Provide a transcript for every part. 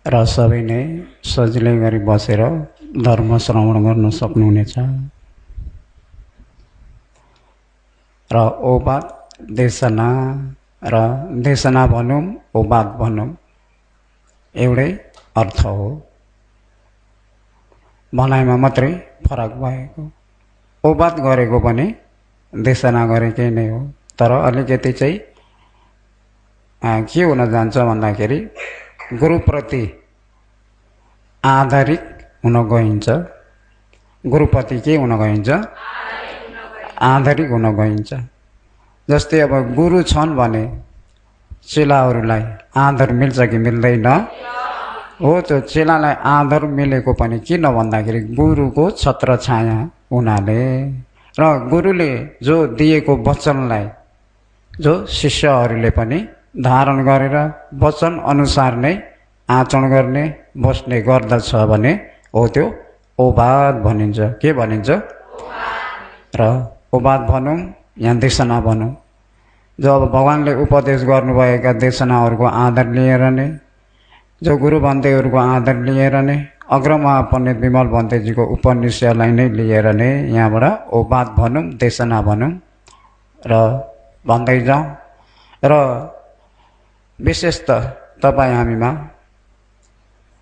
र सबैले सजिलै गरी बसेर धर्म श्रवण गर्न सक्नुहुनेछ। र ओबाद देशना र देशना भनौँ ओबाद भनौँ एउटै अर्थ हो, भनाइमा मात्रै फरक भएको। ओबाद गरेको पनि देशना गरेकै नै हो, तर अलिकति चाहिँ के हुन जान्छ भन्दाखेरि गुरुप्रति आधारित हुन गइन्छ। गुरुप्रति के हुन गइन्छ? आधारित हुन गइन्छ। जस्तै अब गुरु छन् भने चेलाहरूलाई आदर मिल्छ कि मिल्दैन? हो, त्यो चेलालाई आदर मिलेको पनि किन भन्दाखेरि गुरुको छत्र छाया हुनाले र गुरुले जो दिएको वचनलाई जो शिष्यहरूले पनि धारण गरेर वचन अनुसार नै आचरण गर्ने बस्ने गर्दछ भने हो त्यो ओबाद भनिन्छ। के भनिन्छ? र ओबाद भनौँ या देशना भनौँ, जो अब भगवानले उपदेश गर्नुभएका देशनाहरूको आदर लिएर नै, जो गुरु बन्देहरूको आदर लिएर नै, अग्रमा पण्डित विमल बन्देजीको उपनिषदलाई नै लिएर नै यहाँबाट ओबाद भनौँ देशना भनौँ र भन्दै जाउँ। र विशेष त तपाईँ हामीमा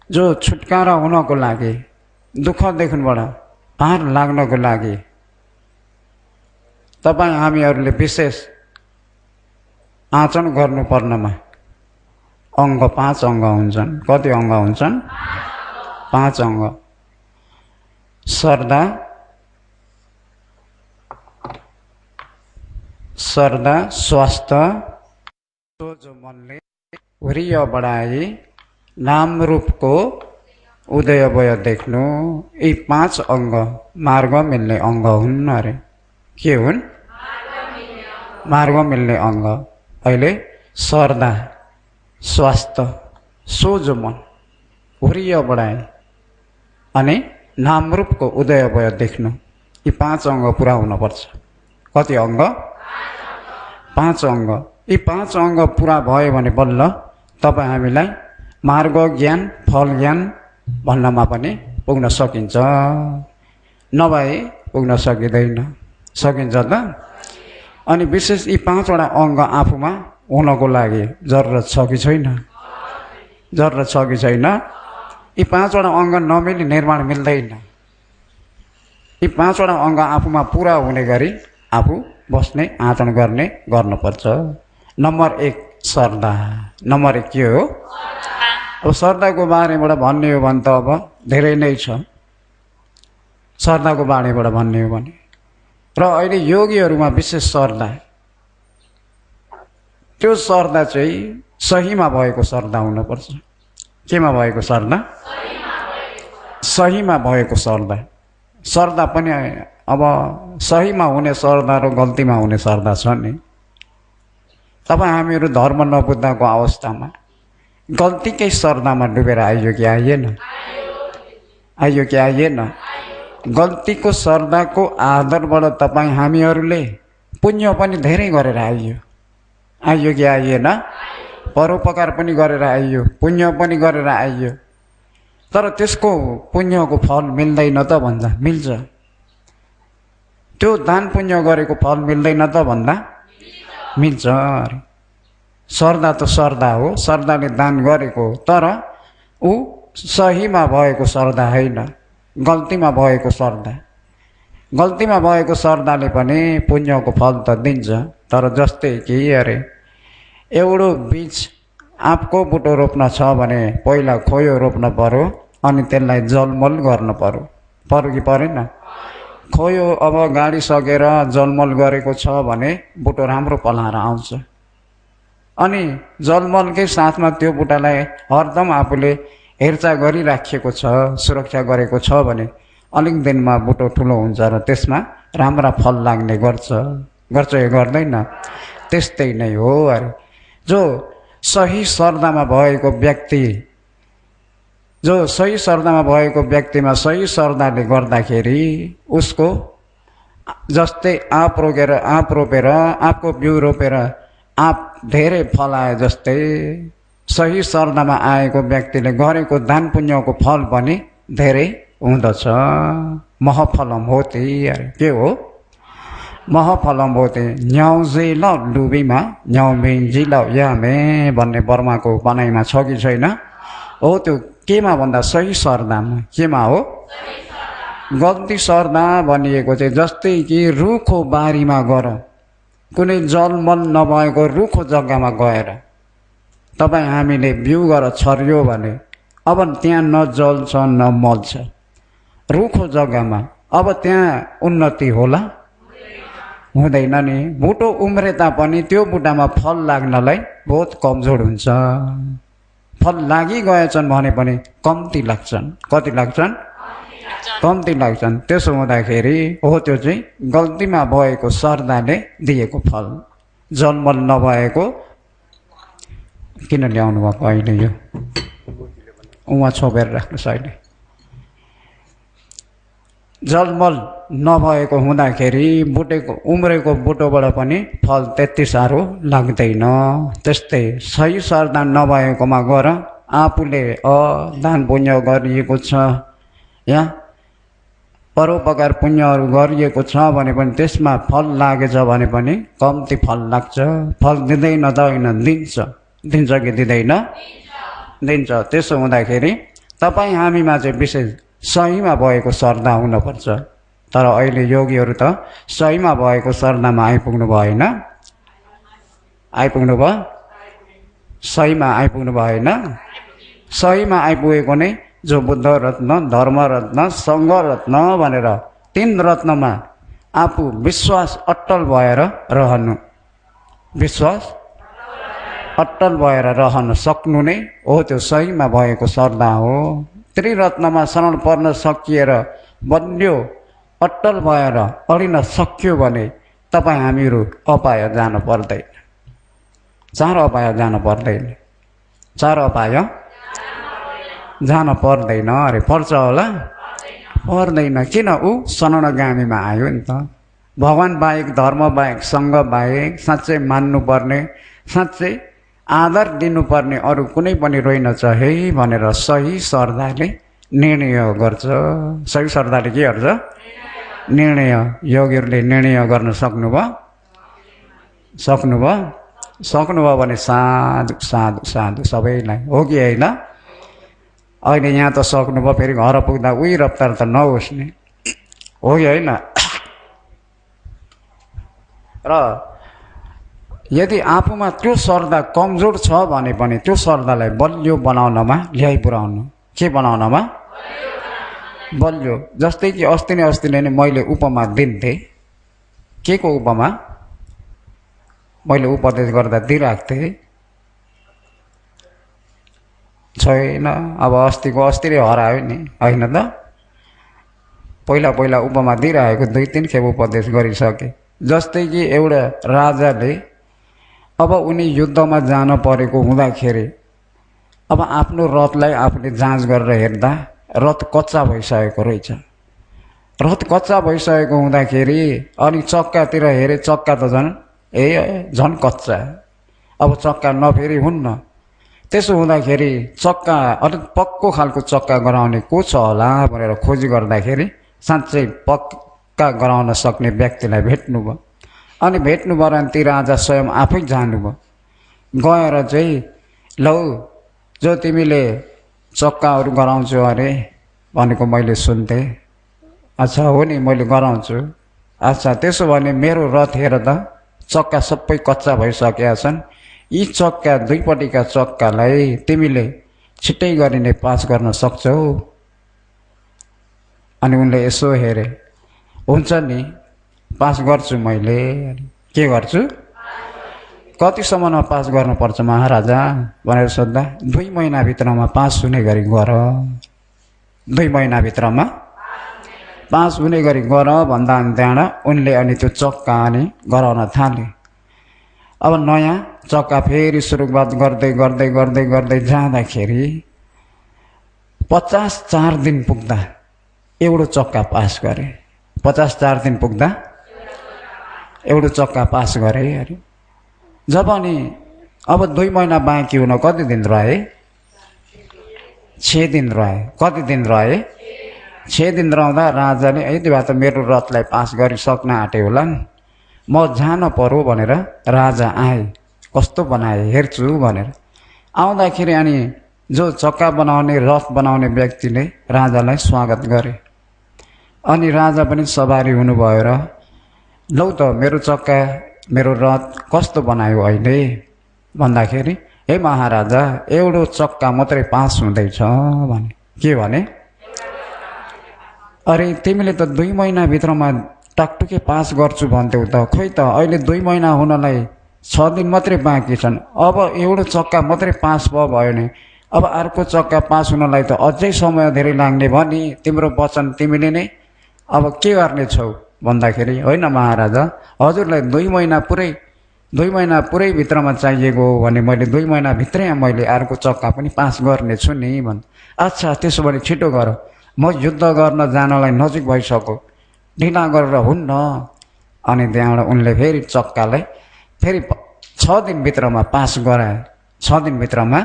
जो छुटकारा हुनको लागि, दुःखदेखिबाट पार लाग्नको लागि तपाईँ हामीहरूले विशेष आचरण गर्नुपर्नमा अङ्ग 5 अङ्ग हुन्छन्। कति अङ्ग हुन्छन्? 5 अङ्ग। श्रद्धा, स्वास्थ्य, जो मनले वृय बढाई नाम रूपको उदय भय देख्नु, यी 5 अङ्ग मार्ग मिल्ने अङ्ग हुन्। अरे के हुन्? मार्ग मिल्ने अङ्ग। अहिले श्रद्धा, स्वास्थ्य, सोझो मन, वृय बढाई अनि नामरूपको उदय भय देख्नु, यी 5 अङ्ग पुरा हुनुपर्छ। कति अङ्ग? 5 अङ्ग। यी 5 अङ्ग पुरा भयो भने बल्ल तपाईँ हामीलाई मार्ग ज्ञान, फल ज्ञान भन्नमा पनि पुग्न सकिन्छ। नभए पुग्न सकिँदैन। सकिन्छ त? अनि विशेष यी 5 वटा अङ्ग आफूमा हुनको लागि जरुरत छ कि छैन? जरुरत छ कि छैन? यी 5 वटा अङ्ग नमिली निर्माण मिल्दैन। यी 5 वटा अङ्ग आफूमा पुरा हुने गरी आफू बस्ने आचरण गर्ने गर्नुपर्छ। नम्बर 1 श्रद्धा। नम्बर 1 के हो? अब श्रद्धाको बारेबाट भन्ने हो भने त अब धेरै नै छ। श्रद्धाको बारेबाट भन्ने हो भने र अहिले योगीहरूमा विशेष श्रद्धा, त्यो श्रद्धा चाहिँ सहीमा भएको श्रद्धा हुनुपर्छ। केमा भएको श्रद्धा? सहीमा भएको श्रद्धा। श्रद्धा पनि अब सहीमा हुने श्रद्धा र गल्तीमा हुने श्रद्धा छ नि। तपाईँ हामीहरू धर्म नबुझ्दाको अवस्थामा गल्तीकै श्रद्धामा डुबेर आइयो कि आइएन? आइयो कि आइएन? गल्तीको श्रद्धाको आधारबाट तपाईँ हामीहरूले पुण्य पनि धेरै गरेर आइयो। आइयो कि आइएन? परोपकार पनि गरेर आइयो, पुण्य पनि गरेर आइयो। तर त्यसको पुण्यको फल मिल्दैन त भन्दा मिल्छ? त्यो दान पुण्य गरेको फल मिल्दैन त भन्दा मिल्छ। श्रद्धा त श्रद्धा हो, श्रद्धाले दान गरेको, तर ऊ सहीमा भएको श्रद्धा होइन, गल्तीमा भएको श्रद्धा। गल्तीमा भएको श्रद्धाले पनि पुण्यको फल त दिन्छ। तर जस्तै कि अरे एउटो बीज आँपको बुटो रोप्न छ भने पहिला खोयो रोप्न पर्यो, अनि त्यसलाई जलमल गर्न पर्यो। पर्यो कि परेन? खोयो अब गाडिसकेर जलमल गरेको छ भने बुटो राम्रो पलाएर आउँछ। अनि जलमलकै साथमा त्यो बुटालाई हरदम आफूले हेरचाह गरिराखेको छ, सुरक्षा गरेको छ भने अलिक दिनमा बुटो ठुलो हुन्छ र त्यसमा राम्रा फल लाग्ने गर्छ। यो गर्दैन? त्यस्तै नै हो। अरे जो सही श्रद्धामा भएको व्यक्ति, जो सही श्रद्धामा भएको व्यक्तिमा सही श्रद्धाले गर्दाखेरि उसको जस्तै आँप रोपेर आँपको बिउ रोपेर आँप धेरै फलाए जस्तै सही श्रद्धामा आएको व्यक्तिले गरेको दान पुण्यको फल पनि धेरै हुँदछ। महफलम होते अरे के हो? महफलम होते न्याउजे ल डुबीमा न्याउमेन्जी ल यामे भन्ने बर्माको भनाइमा छ कि छैन? हो, त्यो केमा भन्दा सही श्रद्धामा। केमा हो? गल्ती श्रद्धा भनिएको चाहिँ जस्तै कि रुखो बारीमा गएर कुनै जलमल नभएको रुखो जग्गामा गएर तपाईँ हामीले बिउ गरेर छर्यो भने अब त्यहाँ न जल छ न मल छ, रुखो जग्गामा, अब त्यहाँ उन्नति होला? हुँदैन नि। बुटो उम्रे तापनि त्यो बुटामा फल लाग्नलाई बहुत कमजोर हुन्छ। फल लागिगएछन् भने पनि कम्ती लाग्छन्। कति लाग्छन्? कम्ती लाग्छन्। त्यसो हुँदाखेरि हो त्यो चाहिँ गल्तीमा भएको श्रद्धाले दिएको फल। जलमल नभएको किन ल्याउनु भएको अहिले? यो उहाँ छोपेर राख्नुहोस्। अहिले जलमल नभएको हुँदाखेरि बुटेको उम्रेको बुटोबाट पनि फल त्यति साह्रो लाग्दैन। त्यस्तै सही श्रद्धा नभएकोमा गएर आफूले दान पुण्य गरिएको छ या परोपकार पुण्यहरू गरिएको छ भने पनि त्यसमा फल लागेछ भने पनि कम्ती फल लाग्छ। फल दिँदैन त होइन, दिन्छ कि दिँदैन? दिन्छ। त्यसो हुँदाखेरि तपाईँ हामीमा चाहिँ विशेष सहीमा भएको श्रद्धा हुनुपर्छ। तर अहिले योगीहरू त सहीमा भएको श्रद्धामा आइपुग्नु भएन। आइपुग्नु भयो? सहीमा आइपुग्नु भएन। सहीमा आइपुगेको नै जो बुद्ध रत्न, धर्म रत्न, सङ्घ रत्न भनेर 3 रत्नमा आफू विश्वास अट्टल भएर रहनु, विश्वास अट्टल भएर रहन सक्नु नै हो त्यो सहीमा भएको श्रद्धा हो। त्रिरत्नमा शरण पर्न सकिएर बलियो अट्टल भएर अडिन सक्यो भने तपाईँ हामीहरू अपाय जान पर्दैन। 4 अपाय जान पर्दैन। 4 अपाय जान पर्दैन। अरे पर्छ होला? पर्दैन। किन? ऊ शरणगामीमा आयो नि त। भगवान बाहेक, धर्म बाहेक, सङ्घ बाहेक साँच्चै मान्नुपर्ने, साँच्चै आदर दिनुपर्ने अरू कुनै पनि रहेनछ है भनेर सही श्रद्धाले निर्णय गर्छ। सही श्रद्धाले के गर्छ? निर्णय। योगीहरूले निर्णय गर्न सक्नुभयो? सक्नुभयो भने साधु साधु साधु सबैलाई। हो कि होइन? अहिले यहाँ त सक्नुभयो, फेरि घर पुग्दा उही रफ्तार त नहोस् नि। हो कि होइन? र यदि आफूमा त्यो श्रद्धा कमजोर छ भने पनि त्यो श्रद्धालाई बलियो बनाउनमा ल्याइपुर्याउनु। के बनाउनमा? बलियो। जस्तै कि अस्ति नै मैले उपमा दिन्थेँ। के को उपमा? मैले उपदेश गर्दा दिइरहेको थिएँ छैन। अब अस्ति नै हरायो नि, होइन त? पहिला उपमा दिइरहेको 2-3 खेप उपदेश गरिसकेँ। जस्तै कि एउटा राजाले अब उनी युद्धमा जान परेको हुँदाखेरि अब आफ्नो रथलाई आफूले जाँच गरेर हेर्दा रथ कच्चा भइसकेको रहेछ। रथ कच्चा भइसकेको हुँदाखेरि अनि चक्कातिर हेरे, चक्का त झन् कच्चा। अब चक्का नफेरि हुन्न। त्यसो हुँदाखेरि चक्का अलिक पक्को खालको चक्का गराउने को छ होला भनेर खोजी गर्दाखेरि साँच्चै पक्का गराउन सक्ने व्यक्तिलाई भेट्नुभयो। अनि भेट्नुभयो भने ती राजा स्वयं आफै जानुभयो। गएर चाहिँ लौ जो तिमीले चक्काहरू गराउँछौ अरे भनेको मैले सुन्थेँ। अच्छा हो नि, मैले गराउँछु। अच्छा त्यसो भने मेरो रथ हेर त, चक्का सबै कच्चा भइसकेका छन्। यी चक्का, दुईपट्टिका चक्कालाई तिमीले छिट्टै गरिने पास गर्न सक्छौ? अनि उनले यसो हेरे। हुन्छ नि, पास गर्छु मैले। के गर्छु? कतिसम्ममा पास गर्नुपर्छ महाराजा भनेर सोद्धा 2 महिनाभित्रमा पास हुने गरी गर। 2 महिनाभित्रमा पास हुने गरी गर भन्दा त्यहाँबाट उनले अनि त्यो चक्का अनि गराउन थाले। अब नयाँ चक्का फेरि सुरुवात गर्दै जाँदाखेरि 54 दिन पुग्दा एउटा चक्का पास गरे। 54 दिन पुग्दा एउटा चक्का पास गरे अरे। जब अनि अब 2 महिना बाँकी हुन कति दिन रहे? 6 दिन रहे। कति दिन रहे? 6 दिन रहँदा राजाले यति भए त मेरो रथलाई पास गरिसक्न आँटे होला नि, म जान पर्यो भनेर राजा आए। कस्तो बनाए हेर्छु भनेर आउँदाखेरि अनि जो चक्का बनाउने रथ बनाउने व्यक्तिले राजालाई स्वागत गरे। अनि राजा पनि सवारी हुनुभयो र लौ त मेरो चक्का मेरो रथ कस्तो बनायो अहिले भन्दाखेरि, हे महाराजा एउटा चक्का मात्रै पास हुँदैछ भने। के भने? अरे तिमीले त 2 महिनाभित्रमा टकटुके पास गर्छु भन्थ्यौ त, खोइ त अहिले 2 महिना हुनलाई 6 दिन मात्रै बाँकी छन्। अब एउटा चक्का मात्रै पास भयो भने अब अर्को चक्का पास हुनलाई त अझै समय धेरै लाग्ने भयो नि। तिम्रो वचन तिमीले नै अब के गर्ने छौ भन्दाखेरि, होइन महाराजा हजुरलाई 2 महिना पुरै भित्रमा चाहिएको हो भने मैले 2 महिना भित्रै मैले अर्को चक्का पनि पास गर्नेछु नि भन्। अच्छा त्यसो भने छिटो गर, म युद्ध गर्न जानलाई नजिक भइसक्यो, ढिला गरेर हुन्न। अनि त्यहाँबाट उनले फेरि चक्कालाई फेरि 6 दिनभित्रमा पास गराए। 6 दिनभित्रमा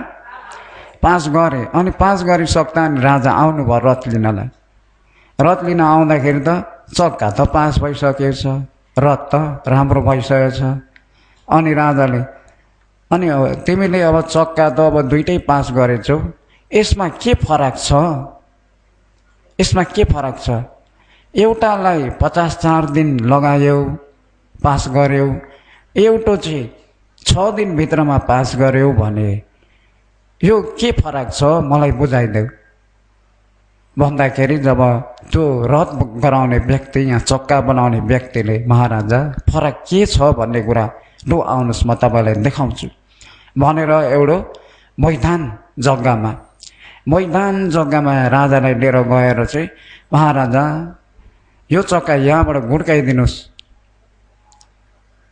पास गरे। अनि पास गरिसक्दा अनि राजा आउनुभयो रथ लिनलाई। रथ लिन आउँदाखेरि त चक्का त पास भइसकेको छ, रथ त राम्रो भइसकेको छ। अनि राजाले अनि तिमीले अब चक्का त अब 2टै पास गरेछौ, यसमा के फरक छ? यसमा के फरक छ? एउटालाई 54 दिन लगायौ पास गर्यौ, एउटा चाहिँ 6 दिनभित्रमा पास गर्यौ भने यो के फरक छ मलाई बुझाइदेऊ भन्दाखेरि, जब त्यो रथ गराउने व्यक्ति यहाँ चक्का बनाउने व्यक्तिले महाराजा फरक के छ भन्ने कुरा लु आउनुहोस् म तपाईँलाई देखाउँछु भनेर एउटा मैदान जग्गामा राजालाई लिएर गएर चाहिँ, महाराजा यो चक्का यहाँबाट गुड्काइदिनुहोस्,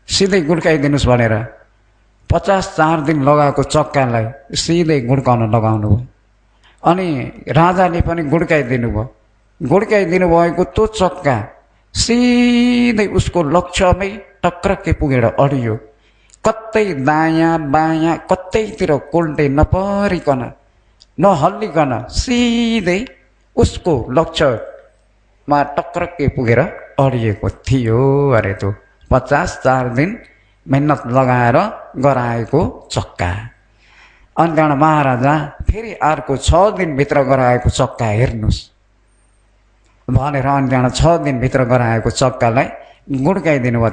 सिधै गुड्काइदिनुहोस् भनेर 54 दिन लगाएको चक्कालाई सिधै गुड्काउन लगाउनु भयो। अनि राजाले पनि गुड्काइदिनु भयो। गुड्काइदिनु भएको त्यो चक्का सिधै उसको लक्ष्यमै टक्रक्कै पुगेर अडियो। कतै दायाँ बायाँ कतैतिर कोल्टे नपरिकन नहल्लिकन सिधै उसको लक्ष्यमा टक्रक्कै पुगेर अडिएको थियो। अरे त्यो 54 दिन मेहनत लगाएर गराएको चक्का। अनि त्यहाँबाट महाराजा फेरि अर्को 6 दिनभित्र गराएको चक्का हेर्नुहोस् भनेर अनि त्यहाँबाट 6 दिनभित्र गराएको चक्कालाई गुड्काइदिनु भयो।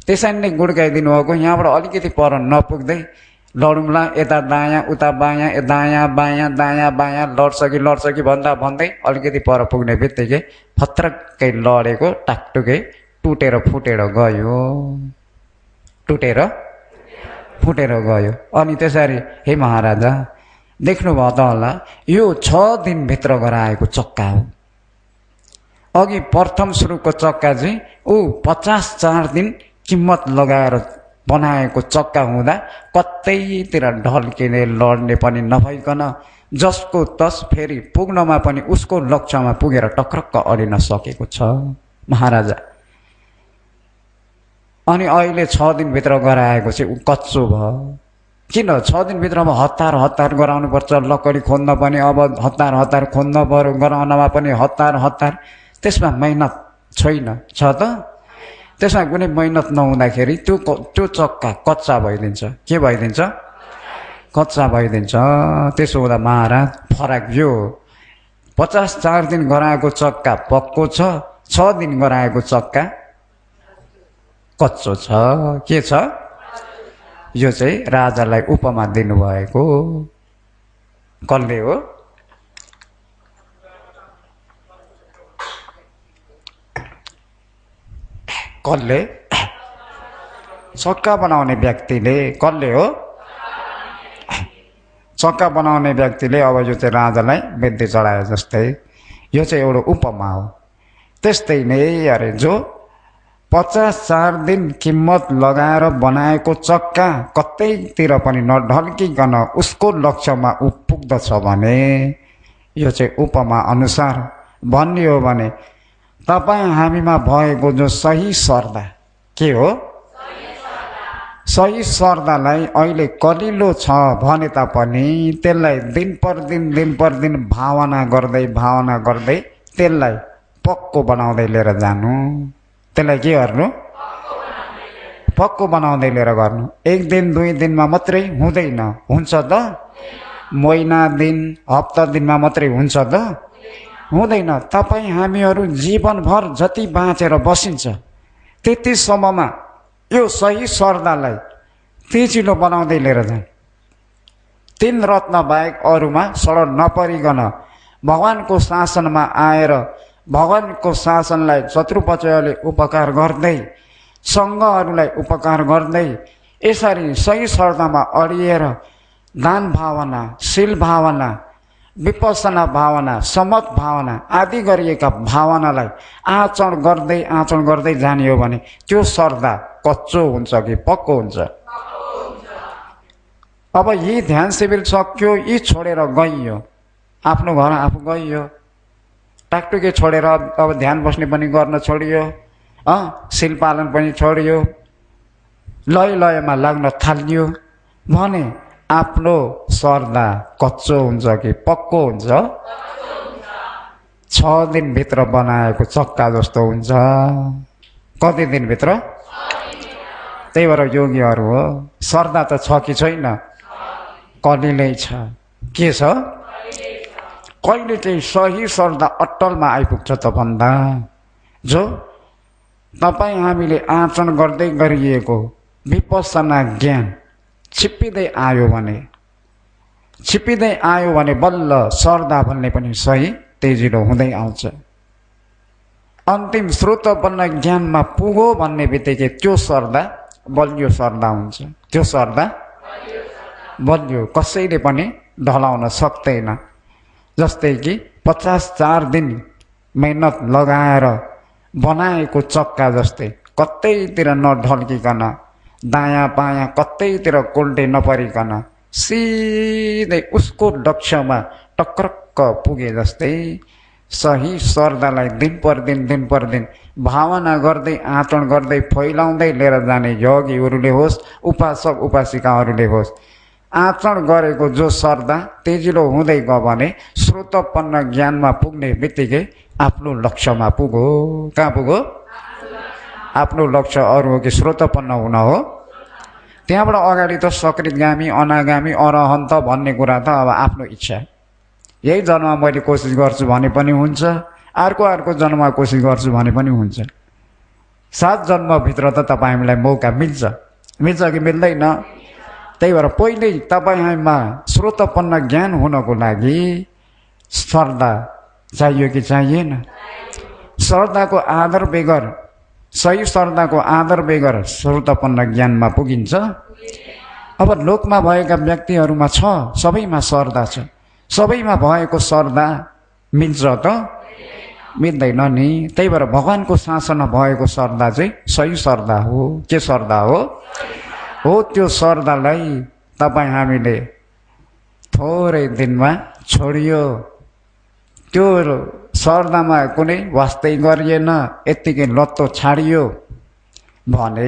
त्यसरी नै गुड्काइदिनु भएको। यहाँबाट अलिकति पर नपुग्दै लडौँला, यता दायाँ उता बायाँ, दायाँ बायाँ लड्छ कि भन्दै अलिकति पर पुग्ने बित्तिकै फत्रक्कै लडेको टाकटुकै टुटेर फुटेर गयो। अनि त्यसरी, हे महाराजा देख्नुभयो त होला यो 6 दिनभित्र गराएको चक्का हो। अघि प्रथम सुरुको चक्का चाहिँ 54 दिन किम्मत लगाएर बनाएको चक्का हुँदा कतैतिर ढल्किने लड्ने पनि नभइकन जसको तस फेरि पुग्नमा पनि उसको लक्ष्यमा पुगेर टक्रक्क अडिन सकेको छ महाराजा। अनि अहिले 6 दिनभित्र गराएको चाहिँ कच्चो भयो। किन 6 दिनभित्रमा हतार गराउनुपर्छ, लकडी खोज्न पनि अब हतार खोज्न पर्यो, गराउनमा पनि हतार। त्यसमा मेहनत छैन छ त? त्यसमा कुनै मेहनत नहुँदाखेरि त्यो चक्का कच्चा भइदिन्छ। के भइदिन्छ? कच्चा भइदिन्छ। त्यसो हुँदा महाराज फरक यो 54 दिन गराएको चक्का पक्को छ, 6 दिन गराएको चक्का कच्चो छ। के छ? यो चाहिँ राजालाई उपमा दिनुभएको। कसले हो? कसले? चक्का बनाउने व्यक्तिले। कसले हो? चक्का बनाउने व्यक्तिले। अब यो चाहिँ राजालाई बिन्ती चढाए जस्तै यो चाहिँ एउटा उपमा हो। त्यस्तै नै अरे जो 54 दिन किम्मत लगाएर बनाएको चक्का कतैतिर पनि नढल्किकन उसको लक्ष्यमा पुग्दछ भने यो चाहिँ उपमा अनुसार भन्ने हो भने तपाईँ हामीमा भएको जो सही श्रद्धा के हो? सही सर्दालाई अहिले कलिलो छ भने तापनि त्यसलाई दिन पर दिन भावना गर्दै त्यसलाई पक्को बनाउँदै लिएर जानु। त्यसलाई के गर्नु? पक्को बनाउँदै लिएर गर्नु। एक दिन दुई दिनमा मात्रै हुँदैन। हुन्छ त? महिना दिन हप्ता दिनमा मात्रै हुन्छ त? हुँदैन। तपाईँ हामीहरू जीवनभर जति बाँचेर बसिन्छ त्यतिसम्ममा यो सही सर्दालाई तेजिलो बनाउँदै लिएर जानु। तीन रत्न बाहेक अरूमा सडक नपरिकन भगवानको शासनमा आएर भगवानको शासनलाई शत्रुपक्षले उपकार गर्दै सङ्घहरूलाई उपकार गर्दै यसरी सही सर्दामा अडिएर दान भावना, शील भावना, विपස්සना भावना, समत भावना आदि गरिएका भावनालाई आचरण गर्दै जाने हो भने त्यो सर्दा कच्चो हुन्छ कि पक्को हुन्छ? अब यी ध्यान शिविर सक्यो, यी छोडेर गइयो, आफ्नो घर आफू गइयो, टाकटुके छोडेर अब ध्यान बस्ने पनि गर्न छोडियो, शील पालन पनि छोडियो, लयमा लाग्न थालियो भने आफ्नो सर्दा कच्चो हुन्छ कि पक्को हुन्छ? 6 दिनभित्र बनाएको चक्का जस्तो हुन्छ। कति दिनभित्र? त्यही भएर योगीहरू हो सर्दा त छ कि छैन? कलिलै छ। के छ? कहिले चाहिँ सही सर्दा अट्टलमा आइपुग्छ त भन्दा जो तपाईँ हामीले आचरण गर्दै गरिएको विपස්සना ज्ञान छिप्पिँदै आयो भने बल्ल सर्दा भन्ने पनि सही तेजिलो हुँदै आउँछ। अन्तिम स्रोतपन्न ज्ञानमा पुगो भन्ने बित्तिकै त्यो सर्दा बलियो सर्दा हुन्छ। त्यो सर्दा बलियो कसैले पनि ढलाउन सक्दैन। जस्तै कि 54 दिन मेहनत लगाएर बनाएको चक्का जस्तै कतैतिर नढल्किकन दायाँ बायाँ कतैतिर कोल्टे नपरिकन सिधै उसको लक्ष्यमा टक्रक्क पुगे जस्तै सही सर्दालाई दिन पर दिन भावना गर्दै आचरण गर्दै फैलाउँदै लिएर जाने योगीहरूले होस्, उपासक उपासिकाहरूले होस्, आचरण गरेको जो सर्दा तेजिलो हुँदै गयो भने स्रोतपन्न ज्ञानमा पुग्ने बित्तिकै आफ्नो लक्ष्यमा पुग्यो। कहाँ पुग्यो? आफ्नो लक्ष्य अरू हो कि स्रोतपन्न हुन हो। त्यहाँबाट अगाडि त सकृतगामी, अनागामी, अरहन्त भन्ने कुरा त अब आफ्नो इच्छा। यही जन्ममा मैले कोसिस गर्छु भने पनि हुन्छ, अर्को जन्ममा कोसिस गर्छु भने पनि हुन्छ। 7 जन्मभित्र त तपाईँ हामीलाई मौका मिल्छ कि मिल्दैन? त्यही भएर पहिले तपाईँ हामीमा स्रोतपन्न ज्ञान हुनको लागि श्रद्धा चाहियो कि चाहिएन? श्रद्धाको आदर बेगर, सही श्रद्धाको आदर बेगर स्रोतपन्न ज्ञानमा पुगिन्छ। अब लोकमा भएका व्यक्तिहरूमा छ, सबैमा श्रद्धा छ, सबैमा भएको श्रद्धा मिल्छ त? मिल्दैन नि। त्यही भएर भगवानको शासनमा भएको श्रद्धा चाहिँ सही श्रद्धा हो। के श्रद्धा हो? त्यो श्रद्धालाई तपाईँ हामीले थोरै दिनमा छोडियो। त्यो श्रद्धामा कुनै वास्तै गरिएन, यत्तिकै लत्तो छाडियो भने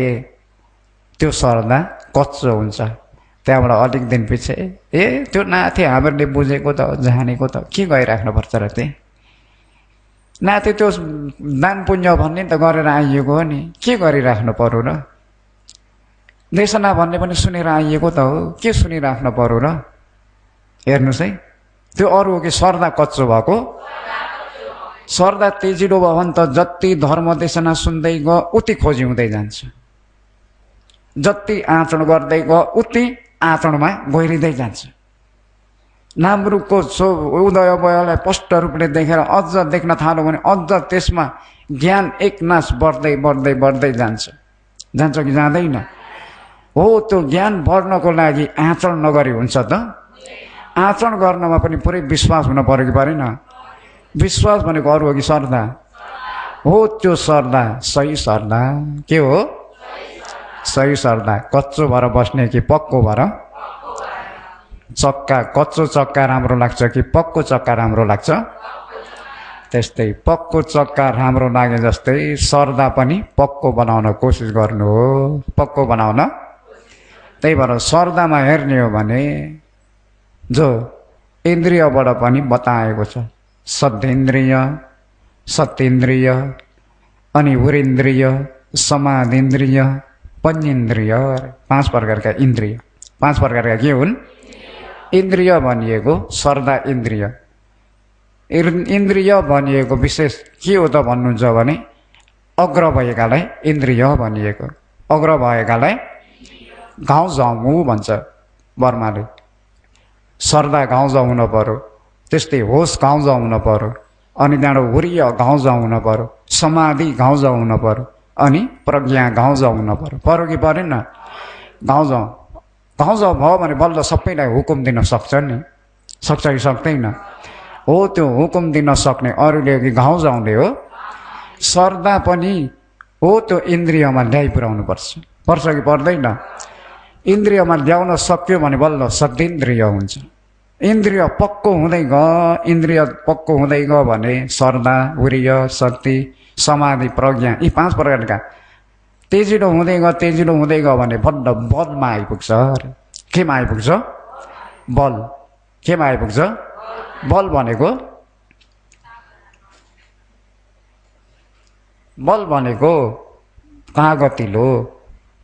त्यो श्रद्धा कच्चो हुन्छ। त्यहाँबाट अलिक दिन पछि त्यो नाथे हामीहरूले बुझेको त जानेको त के गरिराख्नुपर्छ र? त्यही नाथे त्यो दान पुण्य भन्ने त गरेर आइएको हो नि, के गरिराख्नु पर्यो र? देशना भन्ने पनि सुनेर आइएको त हो, के सुनिराख्नु पर्यो र? हेर्नुहोस् है, त्यो अरू हो कि श्रद्धा कच्चो भएको? श्रद्धा तेजिलो भयो भने त जति धर्म देशना सुन्दै गयो उति खोजी हुँदै जान्छ, जति आचरण गर्दै गयो उति आचरणमा गहिरिँदै जान्छ। नामरूपको उदय भयलाई स्पष्ट रूपले देखेर अझ देख्न थाल्यो भने अझ त्यसमा ज्ञान एकनाश बढ्दै जान्छ कि जाँदैन? हो, त्यो ज्ञान बढ्नको लागि आचरण नगरी हुन्छ त? आचरण गर्नमा पनि पुरै विश्वास हुन पर्यो कि परेन? विश्वास भनेको अरू हो कि श्रद्धा हो? त्यो श्रद्धा सही श्रद्धा के हो? सही श्रद्धा। कच्चो भएर बस्ने कि पक्को भएर? चक्का कच्चो चक्का राम्रो लाग्छ कि पक्को चक्का राम्रो लाग्छ? त्यस्तै पक्को चक्का राम्रो लागे जस्तै श्रद्धा पनि पक्को बनाउन कोसिस गर्नु हो। पक्को बनाउन त्यही भएर सर्दामा हेर्ने हो भने जो इन्द्रियबाट पनि बताएको छ, सद्धेन्द्रिय, सत्येन्द्रिय, अनि उरेन्द्रिय, समाधेन्द्रिय, पञ्चेन्द्रिय, 5 प्रकारका इन्द्रिय। 5 प्रकारका के हुन्? इन्द्रिय भनिएको सर्दा इन्द्रिय। इन्द्रिय भनिएको विशेष के हो त भन्नुहुन्छ भने अग्र भएकालाई इन्द्रिय भनिएको। अग्र भएकालाई गाउँ जाउँ भन्छ बर्माले। सर्दा गाउँ जाउँ हुन पर्यो, त्यस्तै होस गाउँ जाउँ हुन पर्यो, अनि त्यहाँबाट हुरिय गाउँ जाउँ हुन पर्यो, समाधि गाउँ जाउँ हुन पर्यो, अनि प्रज्ञा गाउँ जाउँ हुन पर्यो। पर्यो कि परेन? गाउँ जाउँ भयो भने बल्ल सबैलाई हुकुम दिन सक्छ नि, सक्छ कि सक्दैन? हो, त्यो हुकुम दिन सक्ने अरूले कि गाउँ जाउँले हो। सर्दा पनि हो, त्यो इन्द्रियमा ल्याइ पुर्याउनु पर्छ कि पर्दैन? इन्द्रियमा ल्याउन सक्यो भने बल्ल सद्धेन्द्रिय हुन्छ। इन्द्रिय पक्को हुँदै गयो भने सर्दा, उरिय, शक्ति, समाधि, प्रज्ञा, यी 5 प्रकारका तेजिलो हुँदै गयो भने बल्ल बलमा आइपुग्छ। केमा आइपुग्छ? बल। केमा आइपुग्छ? बल भनेको तागतिलो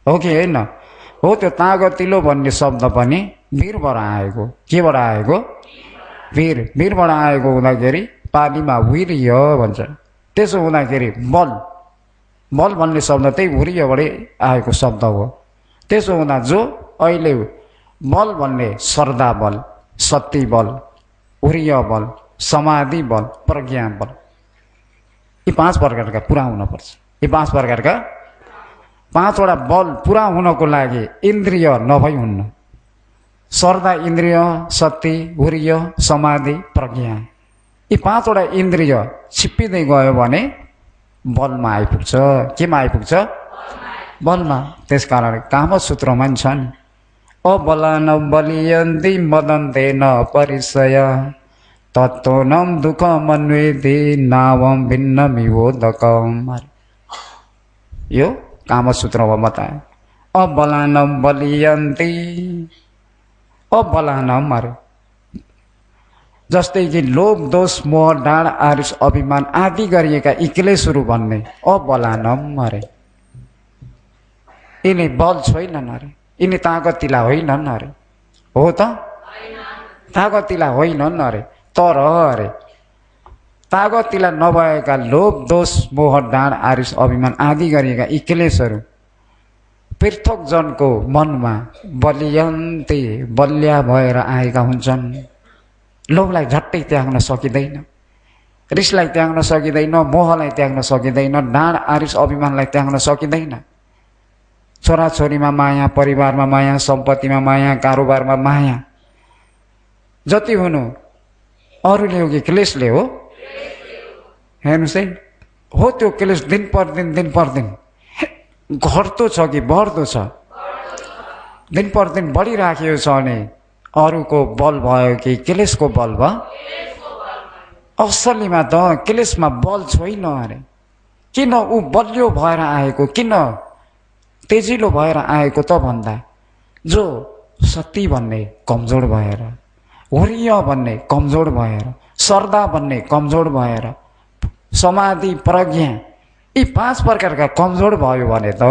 हो कि होइन? हो, त्यो तागतिलो भन्ने शब्द पनि वीरबाट आएको। केबाट आएको? वीरबाट आएको हुँदाखेरि पालीमा वीर्य भन्छ। त्यसो हुँदाखेरि बल भन्ने शब्द त्यही वीर्यबाटै आएको शब्द हो। त्यसो हुँदा जो अहिले बल भन्ने सर्दा बल, शक्ति बल, वीर्य बल, समाधि बल, प्रज्ञा बल, यी 5 प्रकारका पुरा हुनुपर्छ। यी 5 प्रकारका 5वटा बल पुरा हुनको लागि इन्द्रिय नभई हुन्न। सर्दा इन्द्रिय, शक्ति, वीर्य, समाधि, प्रज्ञा, यी 5वटा इन्द्रिय छिप्पिँदै गयो भने बलमा आइपुग्छ। केमा आइपुग्छ? बलमा। त्यसकारण कामसूत्रमा नि छन्, अबलान बलियन्ति मदन्तेन परिसय तत्त्वनं दुःखमन्वेति नावं भिन्नमिवोदकम्। यो कामसूत्रमा बताए। अबलानम बलियन्ति, अबलानम अरे जस्तै कि लोभ, दोष, मोह, डाँड, आरिस, अभिमान आदि गरिएका यी क्लेशहरू भन्ने अबलानम अरे। यिनी बल छैनन् अरे, यिनी तागतिला होइनन् अरे। हो त? तागतिला होइनन् अरे। तर अरे तागतिला नभएका लोभ, दोष, मोह, डाँड, आरिस, अभिमान आदि गरिएका यी क्लेशहरू पृथक जनको मनमा बलियन्ते बल्या भएर आएका हुन्छन्। लोभलाई झट्टै त्याग्न सकिँदैन, रिसलाई त्याग्न सकिँदैन, मोहलाई त्याग्न सकिँदैन, डाँड, आरिस, अभिमानलाई त्याग्न सकिँदैन। छोराछोरीमा माया, परिवारमा माया, सम्पत्तिमा माया, कारोबारमा माया, जति हुनु अरूले हो कि क्लेशले हो? हेर्नुहोस् है, हो त्यो क्लेश दिन प्रतिदिन घट्दो छ कि बढ्दो छ? दिन प्रतिदिन बढिराखेको छ भने अरूको बल भयो कि क्लेशको बल भयो? असलीमा त क्लेशमा बल छैन अरे। किन ऊ बलियो भएर आएको, किन तेजिलो भएर आएको त भन्दा जो शक्ति भन्ने कमजोर भएर, वीर्य भन्ने कमजोर भएर, सर्दा भन्ने कमजोर भएर, समाधि, प्रज्ञा यी 5 प्रकारका कमजोर भयो भने त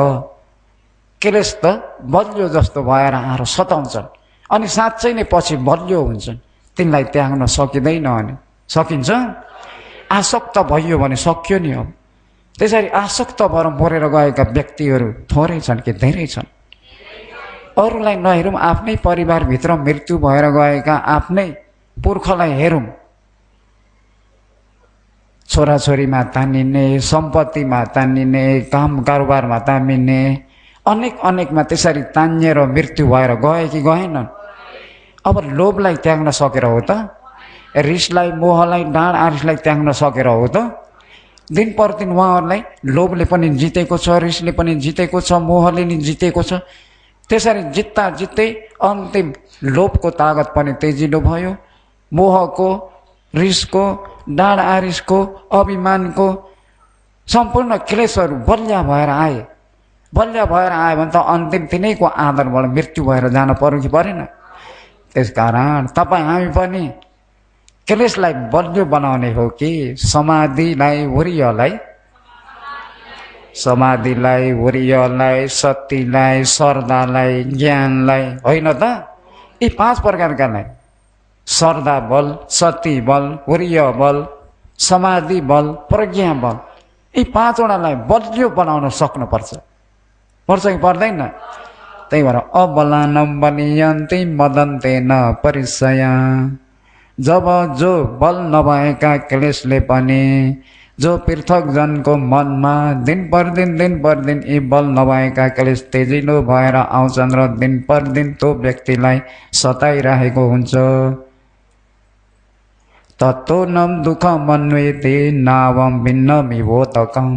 क्लेश त बलियो जस्तो भएर आएर सताउँछन्, अनि साँच्चै नै पछि बलियो हुन्छन्। तिनलाई त्याग्न सकिँदैन। अनि सकिन्छ? आसक्त भइयो भने सक्यो नि। अब त्यसरी आसक्त भएर मरेर गएका व्यक्तिहरू थोरै छन् कि धेरै छन्? अरूलाई नहेरौँ, आफ्नै परिवारभित्र मृत्यु भएर गएका आफ्नै पुर्खालाई हेरौँ, छोराछोरीमा तानिने, सम्पत्तिमा तानिने, काम कारोबारमा तानिने, अनेकमा त्यसरी तानिएर मृत्यु भएर गए कि गएनन्? अब लोभलाई त्याग्न सकेर हो त? रिसलाई, मोहलाई, डाँड आरिसलाई त्याग्न सकेर हो त? दिन प्रतिदिन उहाँहरूलाई लोभले पनि जितेको छ, रिसले पनि जितेको छ, मोहले नि जितेको छ। त्यसरी जित्दै अन्तिम लोभको तागत पनि तेजिलो भयो, मोहको, रिसको, डाँड आरिसको, अभिमानको सम्पूर्ण क्लेशहरू बलिया भएर आए। बलियो भएर आयो भने त अन्तिम तिनैको आधारबाट मृत्यु भएर जान पर्यो कि परेन? त्यसकारण तपाईँ हामी पनि क्लेशलाई बलियो बनाउने हो कि समाधिलाई वीर्यलाई, शक्तिलाई, श्रद्धालाई, ज्ञानलाई होइन त? यी 5 प्रकारकालाई श्रद्धा बल, शक्ति बल, वीर्य बल, समाधि बल, प्रज्ञा बल, यी 5 वटालाई बलियो बनाउन सक्नुपर्छ। पर्छ कि पर्दैन? त्यही भएर अबलानं बलियन्ति मदन्तेन परिसया। जब जो बल नभएका क्लेशले पनि जो पृथक जनको मनमा दिन पर दिन यी बल नभएका क्लेश तेजिलो भएर आउँछन् र दिन पर दिन त्यो व्यक्तिलाई सताइरहेको हुन्छ। तत्त्वनं दुःखमन्वेति नावं भिन्नमिवोतकम्।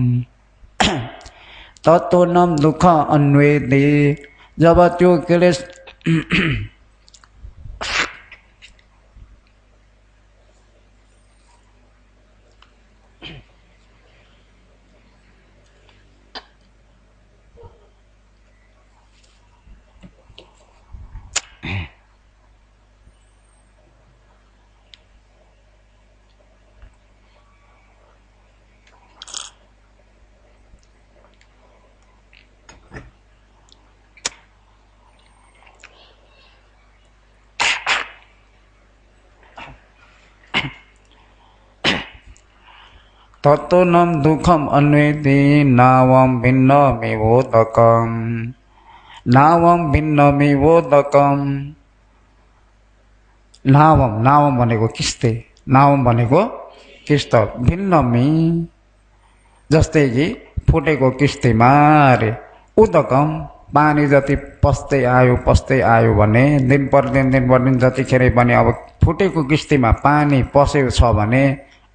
तत्त्वनं दुःख अन्वेति, जब त्यो क्लेश तत्त्वनं दुःखम अन्वेति नावं भिन्नमिवोदकम्। नावं भिन्नमिवोदकम्। नावम भनेको किस्ते, नावम भनेको किस्त, भिन्नमी जस्तै कि फुटेको किस्तीमा रे उदकम पानी जति पस्दै आयो भने दिन पर दिन जतिखेर पनि अब फुटेको किस्तीमा पानी पसेको छ भने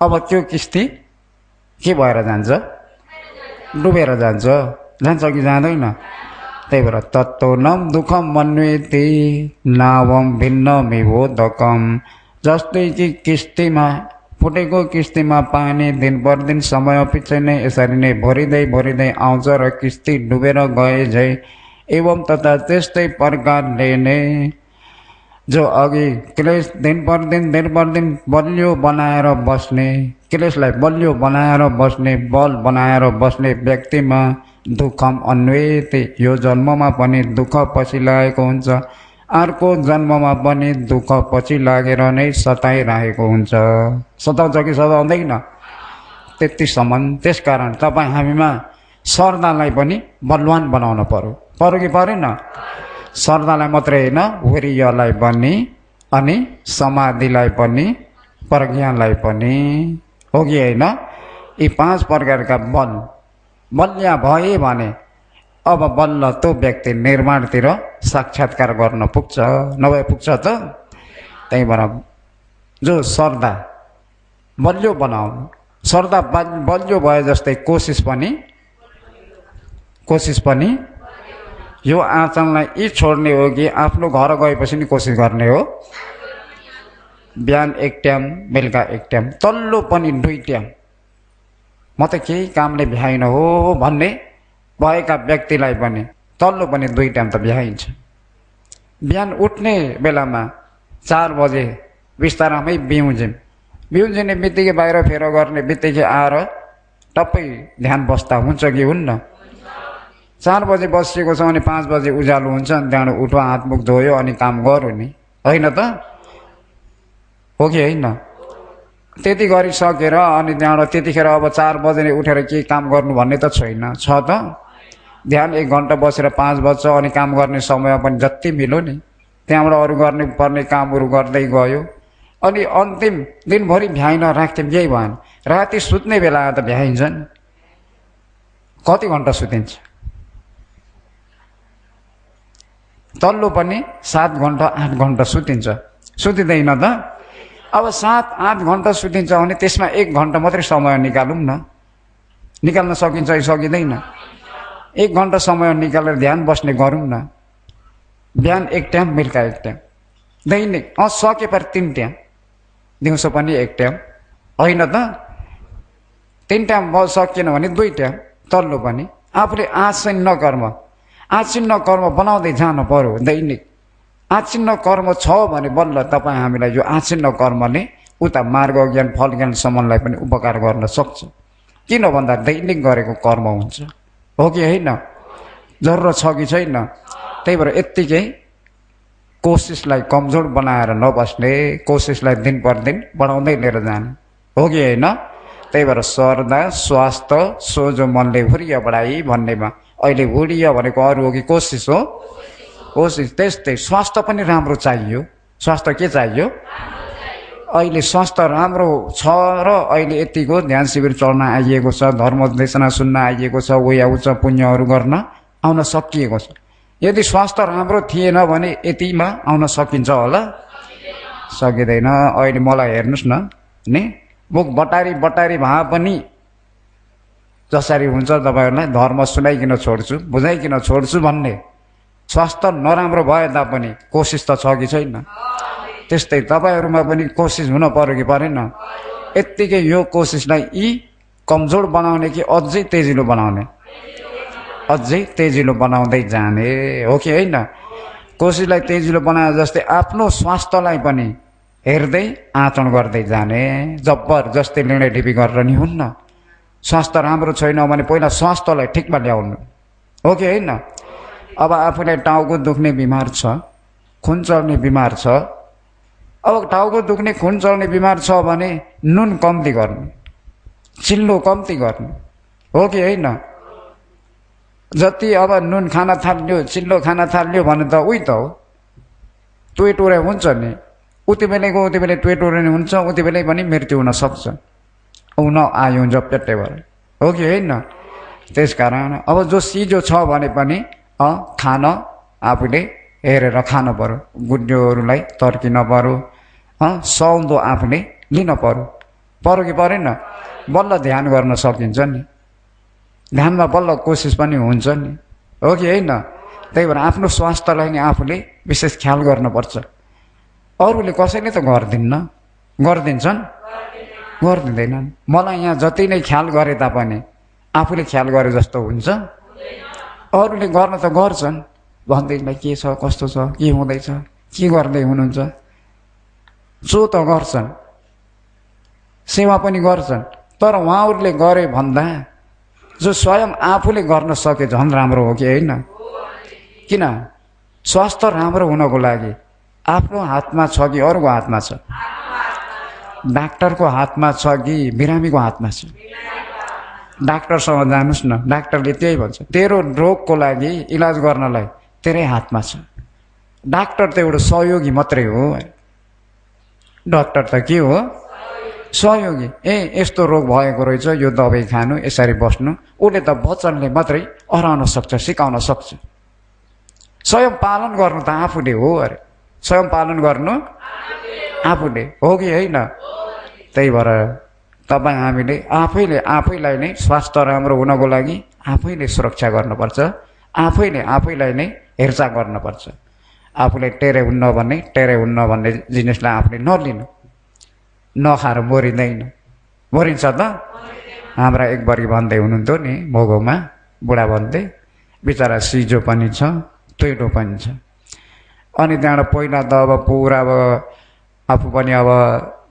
अब त्यो किस्ती के भएर जान्छ? डुबेर जान्छ कि जाँदैन? त्यही भएर तत्त्वनं दुःखमन्वेति नावं भिन्नमिवोदकम्। जस्तै कि किस्तीमा फुटेको किस्तीमा पानी दिन पर दिन समय पछि नै यसरी नै भरिँदै आउँछ र किस्ती डुबेर गए झै एवं तथा त्यस्तै प्रकारले नै जो अघि क्लेश दिन पर दिन बलियो बनाएर बस्ने, क्लेशलाई बलियो बनाएर बस्ने, बल बनाएर बस्ने व्यक्तिमा दुःखम अन्वेति, यो जन्ममा पनि दुःख पछि लागेको हुन्छ, अर्को जन्ममा पनि दुःख पछि लागेर नै सताइरहेको हुन्छ। सताउँछ कि सताउँदैन? त्यतिसम्म। त्यसकारण तपाईँ हामीमा श्रद्धालाई पनि बलवान बनाउन पर्यो कि परेन? श्रद्धालाई मात्रै होइन, वीर्यलाई पनि, अनि समाधिलाई पनि, प्रज्ञालाई पनि, हो कि होइन? यी 5 प्रकारका बलिया भए भने अब बल्ल त्यो व्यक्ति निर्माणतिर साक्षात्कार गर्न पुग्छ, नभए पुग्छ त? त्यही भएर जो श्रद्धा बलियो बनाउनु, श्रद्धा बलियो भए जस्तै कोसिस पनि यो आचरणलाई यी छोड्ने हो कि आफ्नो घर गएपछि नि कोसिस गर्ने हो? बिहान 1 टाइम, बेलुका 1 टाइम, तल्लो पनि 2 टाइम, म त केही कामले भ्याइन हो भन्ने भएका व्यक्तिलाई पनि तल्लो पनि 2 टाइम त भ्याइन्छ। बिहान उठ्ने बेलामा 4 बजे बिस्तारामै बिउजिने बित्तिकै बाहिर फेर गर्ने बित्तिकै आएर टप्पै ध्यान बस्दा हुन्छ कि हुन्न? 4 बजे बसिएको छ भने 5 बजे उज्यालो हुन्छ, अनि त्यहाँबाट उठो, हात मुख धोयो, अनि काम गर्यो नि, होइन त? हो कि होइन? त्यति गरिसकेर अनि त्यहाँबाट त्यतिखेर अब 4 बजे नै उठेर के काम गर्नु भन्ने त छैन, छ त? ध्यान 1 घन्टा बसेर 5 बज्छ, अनि काम गर्ने समय पनि जति मिल्यो नि, त्यहाँबाट अरू गर्ने पर्ने कामहरू गर्दै गयो, अनि अन्तिम दिनभरि भ्याइन राख्थ्यौँ, यही भएन। राति सुत्ने बेला त भ्याइन्छ नि, कति घन्टा सुतिन्छ? तल्लो पनि 7 घन्टा 8 घन्टा सुतिँदैन त? अब 7-8 घन्टा सुतिन्छ भने त्यसमा 1 घन्टा मात्रै समय निकालौँ न, निकाल्न सकिन्छ कि सकिँदैन? 1 घन्टा समय निकालेर ध्यान बस्ने गरौँ न। बिहान 1 टाइम, बेलुका 1 टाइम, दैनिक सके पर 3 टाइम, दिउँसो पनि 1 टाइम, होइन त? 3 टाइम सकिएन भने 2 टाइम, तल्लो पनि आफूले आच्छिन्न कर्म आच्छिन्न कर्म बनाउँदै जानु पर्यो दैनिक। आच्छिन्न कर्म छ भने बल्ल तपाईँ हामीलाई यो आच्छिन्न कर्मले उता मार्ग ज्ञान फल ज्ञानसम्मलाई पनि उपकार गर्न सक्छ। किन भन्दा दैनिक गरेको कर्म हुन्छ, हो कि होइन? जरुरत छ कि छैन? त्यही भएर यत्तिकै कोसिसलाई कमजोर बनाएर नबस्ने, कोसिसलाई दिन प्रतिदिन बढाउँदै लिएर जाने, हो कि होइन? त्यही भएर श्रद्धा स्वास्थ्य सोझो मनले हुरिया बढाई भन्नेमा अहिले हुरिया भनेको अरू हो कि कोसिस हो? कोसिस। त्यस्तै स्वास्थ्य पनि राम्रो चाहियो। स्वास्थ्य के चाहियो? अहिले स्वास्थ्य राम्रो छ र अहिले यतिको ध्यान शिविर चल्न आइएको छ, धर्म देशना सुन्न आइएको छ, उया उच्च पुण्यहरू गर्न आउन सकिएको छ। यदि स्वास्थ्य राम्रो थिएन भने यतिमा आउन सकिन्छ होला? सकिँदैन। अहिले मलाई हेर्नुहोस् न, नि मुख बटारी बटारी भए पनि जसरी हुन्छ तपाईँहरूलाई धर्म सुनाइकन छोड्छु, बुझाइकन छोड्छु भन्ने, स्वास्थ्य नराम्रो भए तापनि कोसिस त छ कि छैन? त्यस्तै तपाईँहरूमा पनि कोसिस हुन पर्यो कि परेन? यत्तिकै यो कोसिसलाई यी कमजोर बनाउने कि अझै तेजिलो बनाउने? अझै तेजिलो बनाउँदै जाने, हो कि होइन? कोसिसलाई तेजिलो बनाए जस्तै आफ्नो स्वास्थ्यलाई पनि हेर्दै आचरण गर्दै जाने। जबरजस्ती निर्णय ढिपी गरेर नि हुन्न। स्वास्थ्य राम्रो छैन भने पहिला स्वास्थ्यलाई ठिकमा ल्याउनु, हो कि होइन? अब आफूलाई टाउको दुख्ने बिमार छ, खुन चल्ने बिमार छ। अब टाउको दुख्ने खुन चल्ने बिमार छ भने नुन कम्ती गर्नु, चिल्लो कम्ती गर्नु, हो कि होइन? जति अब नुन खान थाल्यो, चिल्लो खान थाल्यो भने त उही त हो, टुरे हुन्छ नि। उति बेलैको उति बेलै टुरे हुन्छ, उति बेलै पनि मृत्यु हुन सक्छ। हुन आयो जप्टे भएर, हो कि होइन? त्यस कारण अब जो सिजो छ भने पनि खान आफूले हेरेर खानु पर्यो। गुड्योहरूलाई तर्किन पर्यो, सौँदो आफूले लिन पर्यो कि परेन? बल्ल ध्यान गर्न सकिन्छ नि, ध्यानमा बल्ल कोसिस पनि हुन्छ नि, हो कि होइन? त्यही भएर आफ्नो स्वास्थ्यलाई नै आफूले विशेष ख्याल गर्नुपर्छ। अरूले कसैले त गरिदिन्छन्? गरिदिँदैनन्। मलाई यहाँ जति नै ख्याल गरे तापनि आफूले ख्याल गरे जस्तो हुन्छ? अरूले गर्न त गर्छन्, भन्दैलाई के छ, कस्तो छ, के हुँदैछ, के गर्दै हुनुहुन्छ, जो त गर्छन्, सेवा पनि गर्छन्। तर उहाँहरूले गरे भन्दा जो स्वयं आफूले गर्न सके झन् राम्रो हो कि होइन? किन? स्वास्थ्य राम्रो हुनको लागि आफ्नो हातमा छ कि अरूको हातमा छ? डाक्टरको हातमा छ कि बिरामीको हातमा छ? डाक्टरसँग जानुहोस् न, डाक्टरले त्यही भन्छ, तेरो रोगको लागि इलाज गर्नलाई तेरै हातमा छ। डाक्टर त एउटा सहयोगी मात्रै हो। डाक्टर त के हो? सहयोगी। यस्तो रोग भएको रहेछ, यो दबाई खानु, यसरी बस्नु, उसले त वचनले मात्रै हराउन सक्छ, सिकाउन सक्छ। स्वयं पालन गर्नु त आफूले हो अरे, स्वयं पालन गर्नु आफूले, हो कि होइन? त्यही भएर तपाईँ हामीले आफैलाई नै स्वास्थ्य राम्रो हुनको लागि आफैले सुरक्षा गर्नुपर्छ, आफैलाई नै हेरचाह गर्नुपर्छ। आफूले टेरे हुन्न भन्ने जिनिसलाई आफूले नलिनु, नखाएर मरिन्छ त? हाम्रा एक बर्गी भन्दै हुनुहुन्थ्यो नि भोगोमा, बुढा भन्दै, बिचरा सिजो पनि छ, पेटो पनि छ। अनि त्यहाँबाट पहिला त अब पुरा अब आफू पनि अब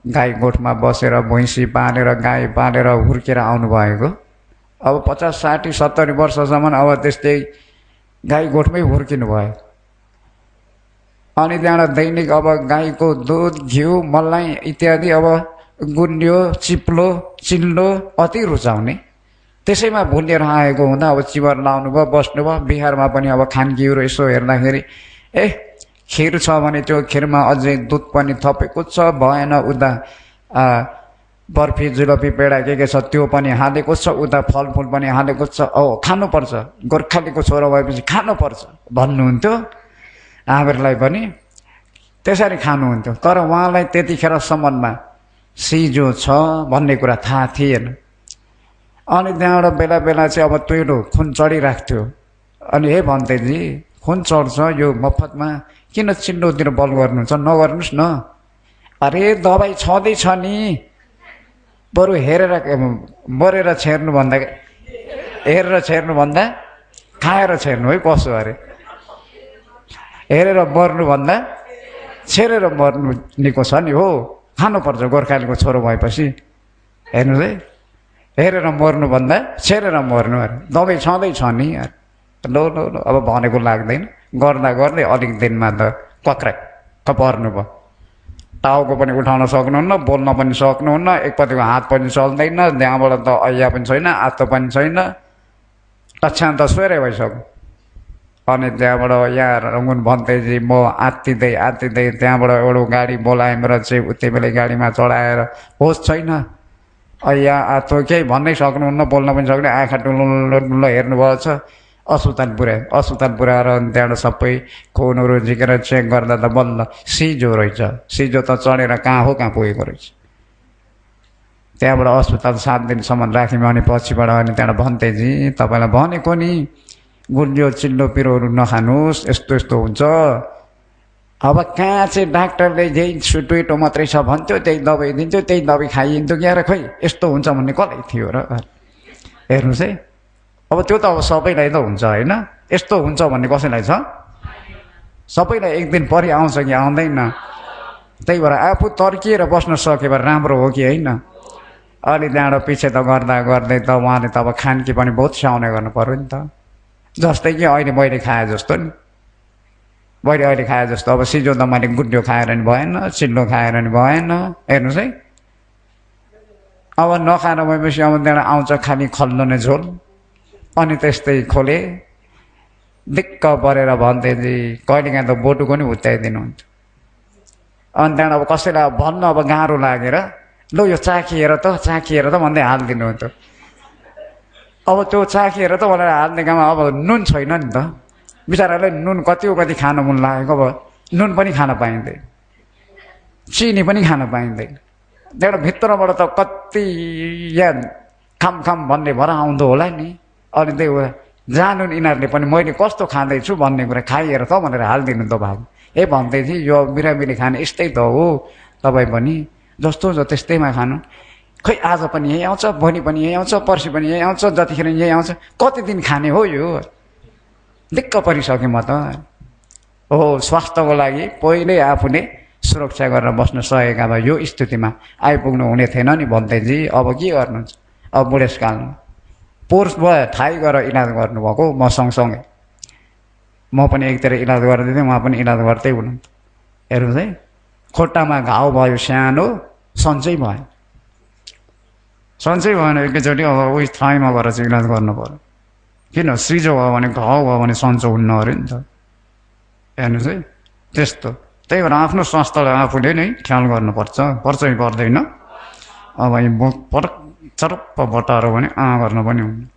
गाई गोठमा बसेर भैँसी पालेर गाई पालेर हुर्केर आउनुभएको, अब 50, 60, 70 वर्षसम्म अब त्यस्तै गाई गोठमै हुर्किनु भयो। अनि त्यहाँबाट दैनिक अब गाईको दुध, घिउ, मलाई इत्यादि, अब गुन्डियो, चिप्लो, चिल्लो अति रुचाउने। त्यसैमा भुलिएर आएको हुँदा अब चिवर लाउनु भयो, बस्नुभयो। बिहारमा पनि अब खानगिउरो यसो हेर्दाखेरि खिर छ भने त्यो खिरमा अझै दुध पनि थपेको छ, भएन उता बर्फी जुलपी पेडा के छ त्यो पनि हालेको छ, उता फलफुल पनि हालेको छ। खानुपर्छ, गोर्खालीको छोरा भएपछि खानुपर्छ भन्नुहुन्थ्यो। हामीहरूलाई पनि त्यसरी खानुहुन्थ्यो। तर उहाँलाई त्यतिखेरसम्ममा सिजो छ भन्ने कुरा थाहा थिएन। अनि त्यहाँबाट बेला बेला चाहिँ अब तुइरो खुन चढिराख्थ्यो। अनि हे भन्तेजी, खुन चढ्छ, यो मफतमा किन चिल्लोतिर बल गर्नुहुन्छ, नगर्नुहोस् न। अरे दबाई छँदैछ नि, बरु हेरेर मरेर छेर्नु भन्दा हेरेर छेर्नुभन्दा खाएर छेर्नु है पशु अरे। हेरेर मर्नुभन्दा छेरेर मर्नु निको छ नि हो। खानुपर्छ गोर्खालीको छोरो भएपछि। हेर्नुहोस् है, हेरेर मर्नुभन्दा छेरेर मर्नु अरे। दबाई छँदैछ नि यार। लो लो लो अब भनेको लाग्दैन, गर्दा गर्दै अलिक दिनमा त कक्र्याक्क पर्नु भयो। टाउको पनि उठाउन सक्नुहुन्न, बोल्न पनि सक्नुहुन्न, एकपट्टिको हात पनि चल्दैन, त्यहाँबाट त ऐया पनि छैन, आत्तो पनि छैन, टछ्यान त सोरै भइसक्यो। अनि त्यहाँबाट यहाँ रङ्गुन भन्दैजी म आत्तिँदै त्यहाँबाट एउटा गाडी बोलाएँ र चाहिँ उति बेलै गाडीमा चढाएर होस् छैन, ऐया आत्तो केही भन्नै सक्नुहुन्न, बोल्न पनि सक्ने, आँखा टुल्लो हेर्नुभएको छ। अस्पताल पुऱ्याएर त्यहाँबाट सबै खुनहरू झिकेर चेक गर्दा त बल्ल सिजो रहेछ। सिजो त चढेर कहाँ पुगेको रहेछ। त्यहाँबाट अस्पताल 7 दिनसम्म राख्यौँ। अनि पछिबाट अनि त्यहाँबाट भन्तेजी तपाईँलाई भनेको नि गुलियो चिल्लो पिरोहरू नखानुहोस्, यस्तो यस्तो हुन्छ। अब कहाँ चाहिँ डाक्टरले त्यही सुटुइटो मात्रै छ भन्थ्यो, त्यही दबाई दिन्थ्यो, त्यही दबाई खाइन्थ्यो क्या र, खै यस्तो हुन्छ भन्ने कसलाई थियो र। हेर्नुहोस् है, अब त्यो त अब सबैलाई त हुन्छ होइन, यस्तो हुन्छ भन्ने कसैलाई छ? सबैलाई एक दिन परि आउँछ कि आउँदैन। त्यही भएर आफू तर्किएर बस्न सके भए राम्रो हो कि होइन। अनि त्यहाँबाट पछि त गर्दा गर्दै त उहाँले त अब खानकी पनि बहुत स्याउने गर्नु पऱ्यो नि त। जस्तै कि अहिले मैले खाएँ जस्तो नि, मैले अहिले खाएँ जस्तो। अब सिजो त मैले गुड्यो खाएर नि भएन, चिल्लो खाएर नि भएन। हेर्नुहोस् है, अब नखाएर भएपछि अब त्यहाँबाट आउँछ खालि खल्लो नै झोल। अनि त्यस्तै खोले दिक्क परेर भन्थेजी कहिलेकाहीँ त बोटुको नि हुत्याइदिनुहुन्थ्यो। अनि त्यहाँबाट अब कसैलाई भन्न अब गाह्रो लागेर लु यो चाखिएर त भन्दै हालिदिनुहुन्थ्यो। अब त्यो चाखिएर त भनेर हालिदिएकोमा अब नुन छैन नि त, बिचरालाई नुन कति खान मन लागेको, अब नुन पनि खान पाइँदैन, चिनी पनि खान पाइँदैन। त्यहाँबाट भित्रबाट त कति या खाम भन्ने भएर आउँदो होला नि। अनि त्यही भएर जानु यिनीहरूले पनि मैले कस्तो खाँदैछु भन्ने कुरा खाइएर त भनेर हालिदिनु त भाग। भन्दै थिएँ यो बिरामी खाने यस्तै त हो, तपाईँ पनि जस्तो छ त्यस्तैमा खानु। खै आज पनि यही आउँछ, भोलि पनि यही आउँछ, पर्सि पनि यही आउँछ, जतिखेर यही आउँछ, कति दिन खाने हो यो। दिक्क परिसकेँ म त। हो स्वास्थ्यको लागि पहिले आफूले सुरक्षा गरेर बस्न सकेका भए यो स्थितिमा आइपुग्नु हुने थिएन नि भन्दैजी। अब के गर्नुहुन्छ, अब बुढेसकालमा पोर्स भयो थाहै गरेर इलाज गर्नुभएको। म सँगसँगै म पनि एकतिर इलाज गर्दै थिएँ, उहाँ पनि इलाज गर्दै हुनुहुन्थ्यो। हेर्नुहोस् है, खुट्टामा घाउ भयो सानो, सन्चै भएन एकैचोटि। अब उही थाइमा गएर चाहिँ इलाज गर्नु पर्यो। किन सिजो भयो भने घाउ भयो भने सन्चो हुन्न अरे नि त। हेर्नुहोस् है त्यस्तो। त्यही भएर आफ्नो स्वास्थ्यलाई आफूले नै ख्याल गर्नुपर्छ, पर्छ कि पर्दैन। अब यी पटक चरप्प बटारो भने गर्नु पनि हुन्न।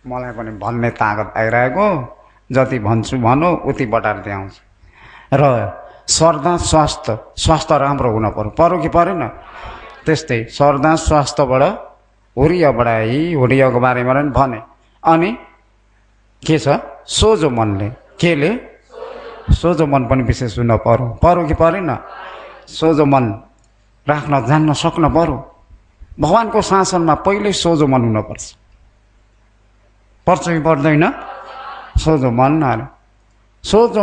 मलाई पनि भन्ने तागत आइरहेको, जति भन्छु भनौँ उति बटार्दै आउँछ। र सर्दा स्वास्थ्य राम्रो हुन पर्यो कि परेन। त्यस्तै सर्दा स्वास्थ्यबाट हुरिया बढाई, हुरियाको बारेमा पनि भने। अनि के छ सोझो मनले, केले सोझो मन पनि विशेष हुन पर्यो कि परेन। सोझो मन राख्न जान्न सक्न पर्यो। भगवानको शासनमा पहिल्यै सोझो मन हुनुपर्छ। पर्छ कि पर्दैन। सोझो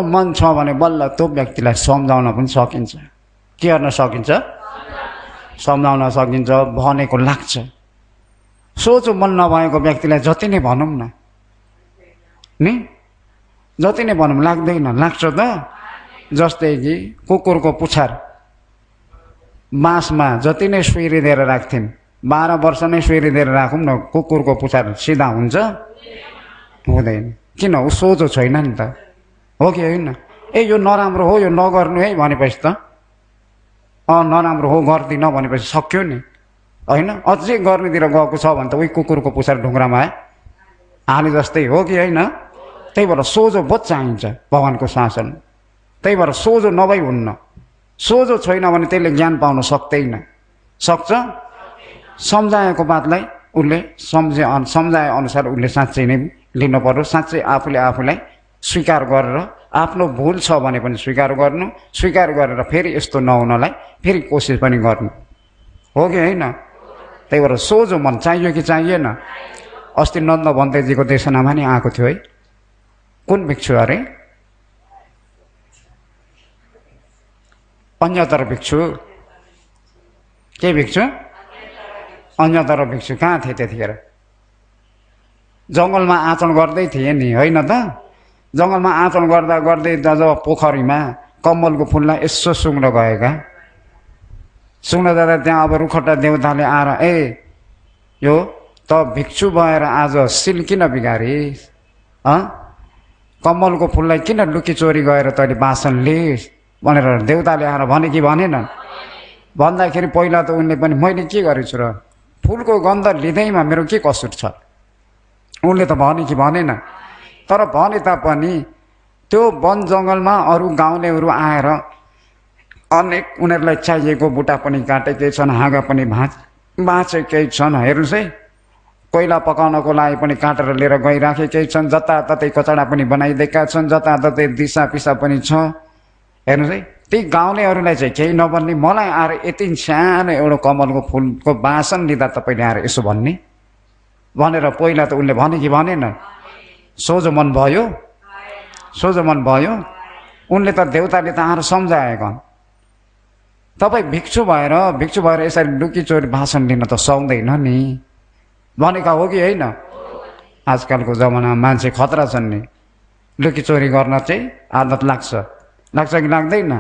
मन छ भने बल्ल त्यो व्यक्तिलाई सम्झाउन पनि सकिन्छ। के गर्न सकिन्छ? सम्झाउन सकिन्छ, भनेको लाग्छ। सोझो मन नभएको व्यक्तिलाई जति नै भनौँ नि जति नै भनौँ लाग्दैन, लाग्छ त। जस्तै कि कुकुरको पुछार बाँसमा जति नै सुइरी दिएर राख्थ्यौँ, 12 वर्ष नै सुइरी दिएर राखौँ न, कुकुरको पुछार सिधा हुन्छ? हुँदैन। किन? ऊ सोझो छैन नि त, हो कि होइन? यो नराम्रो हो, यो नगर्नु है भनेपछि त नराम्रो हो गर्दिनँ भनेपछि सक्यो नि, होइन? अझै गर्नेतिर गएको छ भने त उही कुकुरको पुछार ढुङ्ग्रामा हाले जस्तै हो कि होइन? त्यही भएर सोझो बहुत चाहिन्छ भगवानको शासन। त्यही भएर सोझो नभई हुन्न। सोझो छैन भने त्यसले ज्ञान पाउन सक्दैन। सक्छ? सम्झाएको बातलाई उसले सम्झाए अनुसार उसले साँच्चै नै लिनु पर्यो। साँच्चै आफूले आफूलाई स्वीकार गरेर आफ्नो भुल छ भने पनि स्वीकार गर्नु, स्वीकार गरेर फेरि यस्तो नहुनलाई फेरि कोसिस पनि गर्नु, हो कि होइन? त्यही भएर सोझो मन चाहियो कि चाहिएन? अस्ति नन्द भन्तेजीको देशनामा नि आएको थियो है। कुन भिक्षु अरे? अन्यतर भिक्षु। के भिक्षु? अन्यतर भिक्षु। कहाँ थिए त्यतिखेर? जङ्गलमा आचरण गर्दै थिए नि, होइन त? जङ्गलमा आचरण गर्दा गर्दै जब पोखरीमा कमलको फुललाई यसो सुँग्न गएका, सुँग्न जाँदा त्यहाँ अब रुखट्टा देवताले आएर यो त भिक्षु भएर आज सिल किन बिगारिस्? कमलको फुललाई किन लुकी चोरी गएर तैँले बासन लिइस् भनेर देवताले आएर भने कि भनेन? भन्दाखेरि पहिला त उनले पनि मैले के गरेछु र, फुलको गन्ध लिँदैमा मेरो के कसुर छ? उनले त भने कि भनेन? तर भने तापनि त्यो वन जङ्गलमा अरू गाउँलेहरू आएर अनेक उनीहरूलाई चाहिएको बुटा पनि काटेकै छन्, हाँगा पनि भाँचेकै छन्। हेर्नुहोस् है, कोइला पकाउनको लागि पनि काटेर लिएर गइराखेकै छन्, जताततै कचडा पनि बनाइदिएका छन्, जताततै दिसा पिसा पनि छ। हेर्नुहोस् है, ती गाउँलेहरूलाई चाहिँ केही नभन्ने मलाई आएर यति सानो एउटा कमलको फुलको बासन लिँदा तपाईँले आएर यसो भन्ने भनेर पहिला त उनले भने कि भनेन? सोझो मन भयो? सोझो मन भयो? उनले त देवताले त आएर सम्झाएका। तपाईँ भिक्षु भएर यसरी लुकी चोरी भाषण लिन त सक्दैन नि भनेका हो कि होइन? आजकलको जमानामा मान्छे खतरा छन् नि, लुकी चोरी गर्न चाहिँ आदत लाग्छ कि लाग्दैन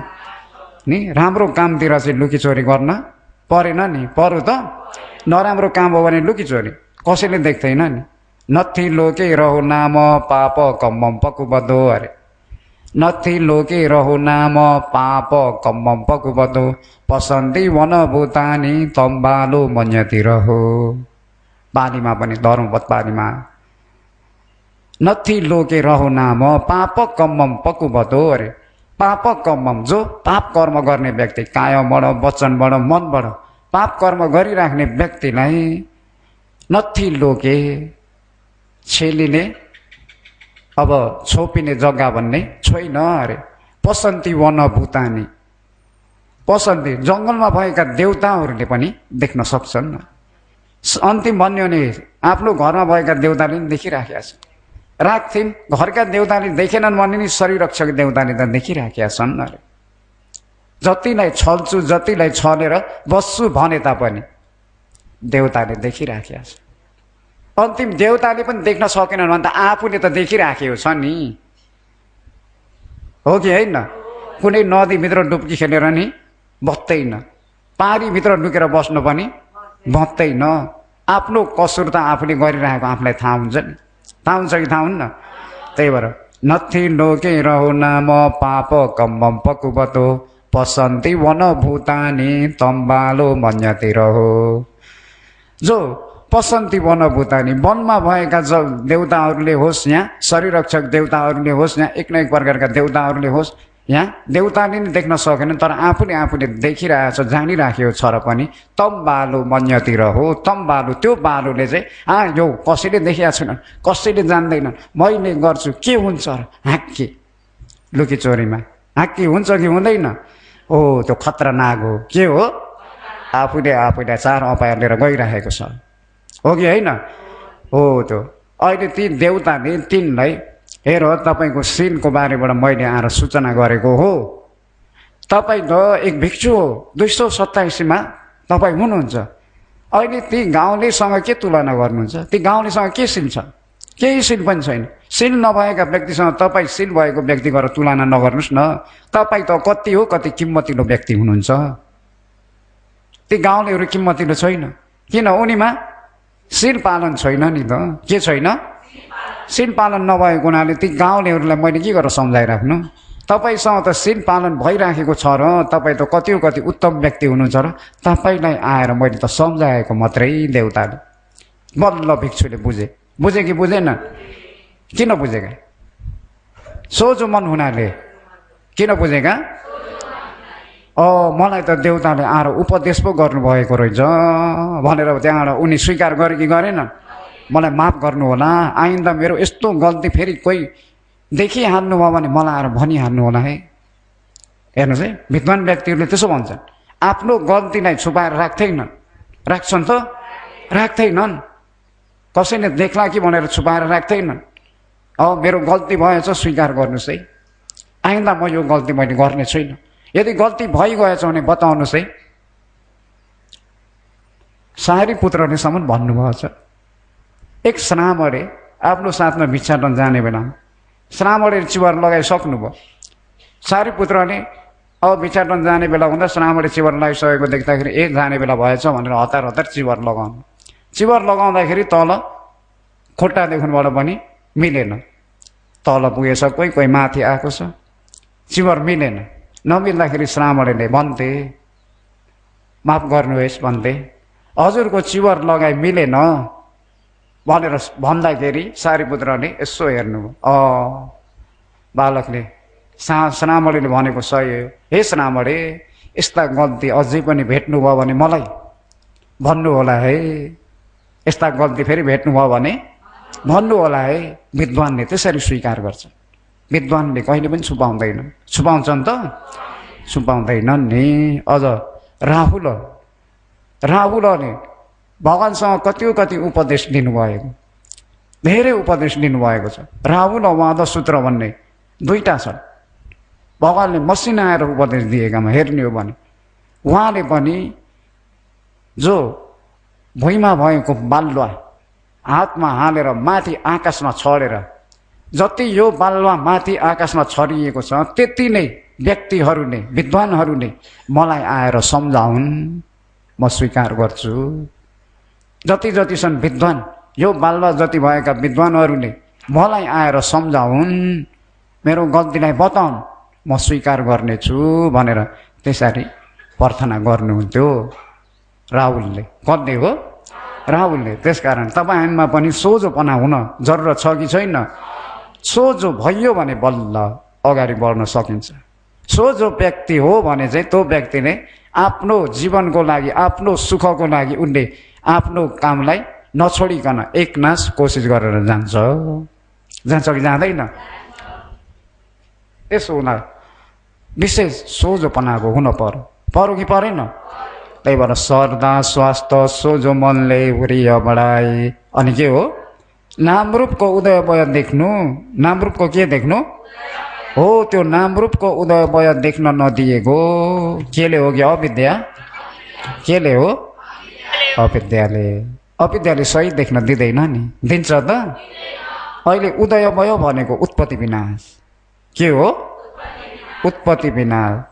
नि? राम्रो कामतिर चाहिँ लुकी चोरी गर्न परेन नि? पर्यो त। नराम्रो काम हो भने लुकी चोरी कसैले देख्दैन नि। नथी लोके रहो नाम पाप कम्मम पकुबदो अरे। नथी लोके रहो नाम पाप कम्मम पकुबदो पसन्दी वन भूतानी तम्बालो मन्यति रहो। बालीमा पनि धर्मपद बालीमा नथी लोके रहो नाम पाप कम्मम पकुबदो अरे। पाप कम्मम, जो पाप कर्म गर्ने व्यक्ति कायबाट वचनबाट मनबाट पाप कर्म गरिराख्ने व्यक्तिलाई नथी लोके, छेलिने अब छोपिने जग्गा भन्ने छैन अरे। पसन्ती वन भूतानी, पसन्ती जङ्गलमा भएका देवताहरूले पनि देख्न सक्छन्। अन्तिम भन्यो भने आफ्नो घरमा भएका देवताले पनि देखिराखेका छन्। राख्थिन्, घरका देवताले देखेनन् भने नि शरीररक्षक देवताले त देखिराखेका छन् अरे। जतिलाई छल्छु, जतिलाई छलेर बस्छु भने तापनि देवताले देखिराखेका छन्। अन्तिम देवताले पनि देख्न सकेनन् भने त आफूले त देखिराखेको छ नि, हो कि होइन? कुनै नदीभित्र डुब्की खेलेर नि बत्दैन, पारीभित्र डुकेर बस्नु पनि बत्दैन। आफ्नो कसुर त आफूले गरिरहेको आफूलाई थाहा हुन्छ नि, थाहा हुन्छ कि थाहा हुन्न? त्यही भएर नथी लोके रहो नाम पाप कम्मम पकुबतो पसन्ती वन भूतानी तम्बालो मन्यति रहो। जो पसन्ती वन भूतानी, वनमा भएका देवताहरूले होस्, यहाँ शरीररक्षक देवताहरूले होस्, यहाँ एक न एक प्रकारका देवताहरूले होस्, यहाँ देवताले नि देख्न सकेन तर आफूले देखिरहेछ, जानिराखेको छ र पनि तम बालु मन्यति रहो। तम बालु, त्यो बालुले चाहिँ यो कसैले देखिया छैन, कसैले जान्दैन, मैले गर्छु, के हुन्छ र? हाँक्की, लुकी चोरीमा हाँक्की हुन्छ कि हुँदैन? ओ त्यो खतरनाक हो। के हो? आफूले चार अपाय लिएर गइराखेको छ, हो कि होइन? हो त्यो अहिले ती देवताले तिनलाई हेर तपाईँको सिलको बारेबाट मैले आएर सूचना गरेको हो। तपाईँ त एक भिक्षु हो, 227मा तपाईँ हुनुहुन्छ। अहिले ती गाउँलेसँग के तुलना गर्नुहुन्छ? ती गाउँलेसँग के सिल छ? केही सिल पनि छैन। सिल नभएका व्यक्तिसँग तपाईँ सिल भएको व्यक्ति गरेर तुलना नगर्नुहोस् न। तपाईँ त कति हो, कति किम्मतिलो व्यक्ति हुनुहुन्छ। ती गाउँलेहरू किम्मतिलो छैन, किन? उनीमा सिल पालन छैन नि त। के छैन? सिल पालन नभएको हुनाले ती गाउँलेहरूलाई मैले के गरेर सम्झाइराख्नु? तपाईँसँग त सिल पालन भइराखेको छ र तपाईँ त कति उत्तम व्यक्ति हुनुहुन्छ र तपाईँलाई आएर मैले त सम्झाएको मात्रै देवताले। बल्ल भिक्षुले बुझे कि बुझेन? किन बुझेका? सोझो मन हुनाले किन बुझेका मलाई त देउताले आएर उपदेश पो गर्नुभएको रहेछ भनेर त्यहाँबाट उनी स्वीकार गरे कि गरेन मलाई माफ गर्नु होला आइन्दा मेरो यस्तो गल्ती फेरि कोही देखिहाल्नु भयो भने मलाई आएर भनिहाल्नु होला है हेर्नुहोस् है विद्वान व्यक्तिहरूले त्यसो भन्छन् आफ्नो गल्तीलाई छुपाएर राख्छन् त राख्दैनन् कसैले देख्ला कि भनेर छुपाएर राख्दैनन् मेरो गल्ती भएछ स्वीकार गर्नुहोस् है आइन्दा म यो गल्ती मैले गर्ने छैन यदि गल्ती भइगएछ भने बताउनुहोस् है सारी पुत्रले सम्म भन्नुभएको छ एक श्रामणे आफ्नो साथमा भिक्षाटन जाने बेलामा श्रामणे चिवर लगाइसक्नुभयो सारी पुत्रले भिक्षाटन जाने बेला हुँदा श्रामणे चिवर लगाइसकेको देख्दाखेरि जाने बेला भएछ भनेर हतार हतार चिवर लगाउँदाखेरि तल खुट्टादेखिबाट पनि मिलेन तल पुगेछ कोही माथि आएको छ चिवर मिलेन नमिल्दाखेरि श्रामणेले भन्थे माफ गर्नुहोस् भन्थे हजुरको चिवर लगाइ मिलेन भनेर भन्दाखेरि सारीपुत्रले यसो हेर्नुभयो बालकले श्रामणेले भनेको सही हो हे श्रामणे यस्ता गल्ती अझै पनि भेट्नुभयो भने मलाई भन्नु होला है यस्ता गल्ती फेरि भेट्नुभयो भने भन्नु होला है विद्वानले त्यसरी स्वीकार गर्छ विद्वानले कहिले पनि छुपाउँछन् त छुपाउँदैनन् नि अझ राहुलले भगवानसँग कति उपदेश लिनुभएको धेरै उपदेश लिनुभएको छ राहुल वाद सूत्र भन्ने दुईटा छ भगवानले मसिना आएर उपदेश दिएकामा हेर्ने हो भने उहाँले पनि जो भुइँमा भएको बालुवा हातमा हालेर माथि आकाशमा छरेर जति यो बालुवा माथि आकाशमा छरिएको छ त्यति नै व्यक्तिहरूले विद्वानहरूले मलाई आएर सम्झाउन् म स्वीकार गर्छु जति छन् विद्वान यो बालुवा जति भएका विद्वानहरूले मलाई आएर सम्झाउन् मेरो गल्तीलाई बताउन् म स्वीकार गर्नेछु भनेर त्यसरी प्रार्थना गर्नुहुन्थ्यो राहुलले कसले हो राहुलले त्यसकारण तपाईहरुमा पनि सोझोपना हुन जरुरत छ कि छैन सोझो भयो भने बल्ल अगाडि बढ्न सकिन्छ सोझो व्यक्ति हो भने चाहिँ त्यो व्यक्तिले आफ्नो जीवनको लागि आफ्नो सुखको लागि उनले आफ्नो कामलाई नछोडिकन एकनास कोसिस गरेर जान्छ कि जाँदैन त्यसो हुन विशेष सोझोपनाको हुन पर्यो कि परेन त्यही भएर श्रद्धा स्वास्थ्य सोझो मनले हुरिय बढाई अनि के हो नामरूपको उदय भय देख्नु नामरूपको के देख्नु हो त्यो नामरूपको उदय भय देख्न नदिएको केले हो कि अविद्या केले हो अविद्याले सही देख्न दिँदैन नि दिन्छ त अहिले उदय भयो भनेको उत्पत्ति विनाश के हो उत्पत्ति विनाश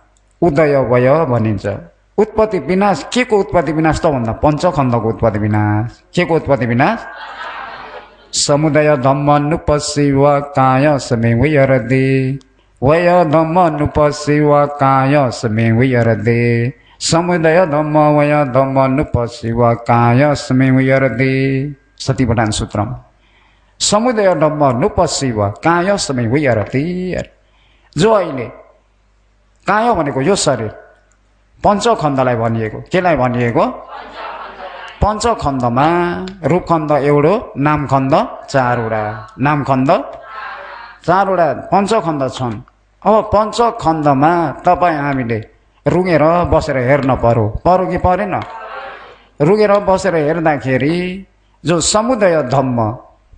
उदय भयो भनिन्छ उत्पत्ति विनाश के को उत्पत्ति विनाश त भन्दा पञ्चखण्डको उत्पत्ति विनाश के को उत्पत्ति विनाश समुदय धम्म नुपशिव काय समे विहरदे वय धम्म नुपशिव काय समे विहरदे समुदय धम्म वय धम्म नुपशिव काय समे विहरदे सतिपठान सूत्रम समुदय धम्म नुपशिव काय समे विहरदे जो अहिले काय भनेको यो शरीर पञ्चखण्डलाई भनिएको केलाई भनिएको पञ्चखण्डमा रूपखण्ड एउटो नामखण्ड चारवटा नामखण्ड चारवटा पञ्चखण्ड छन् अब पञ्चखण्डमा तपाईँ हामीले रुँगेर बसेर हेर्न पर्यो कि परेन रुँगेर बसेर हेर्दाखेरि जो समुदय धम्म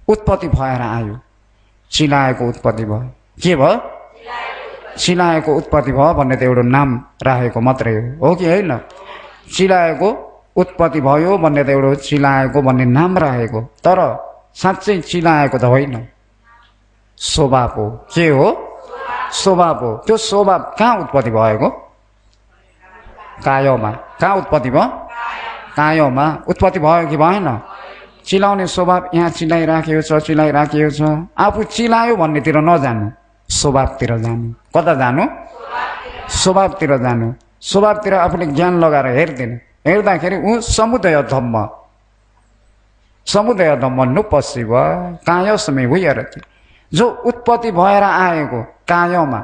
उत्पत्ति भएर आयो चिलाएको उत्पत्ति भयो के भयो चिलाएको उत्पत्ति भयो भन्ने त एउटा नाम राखेको मात्रै हो कि होइन चिलाएको उत्पत्ति भयो भन्ने त एउटा चिलाएको भन्ने नाम राखेको तर साँच्चै चिलाएको त होइन स्वभाव हो के हो स्वभाव हो त्यो स्वभाव कहाँ उत्पत्ति भएको कायमा कहाँ उत्पत्ति भयो कायमा उत्पत्ति भयो कि भएन चिलाउने स्वभाव यहाँ चिलाइराखेको छ आफू चिलायो भन्नेतिर नजानु स्वभावतिर जानु कता जानु स्वभावतिर जानु स्वभावतिर आफूले ज्ञान लगाएर हेर्दाखेरि ऊ समुदय धम्म नुपशिव काय समय हुइरहथे जो उत्पत्ति भएर आएको कायमा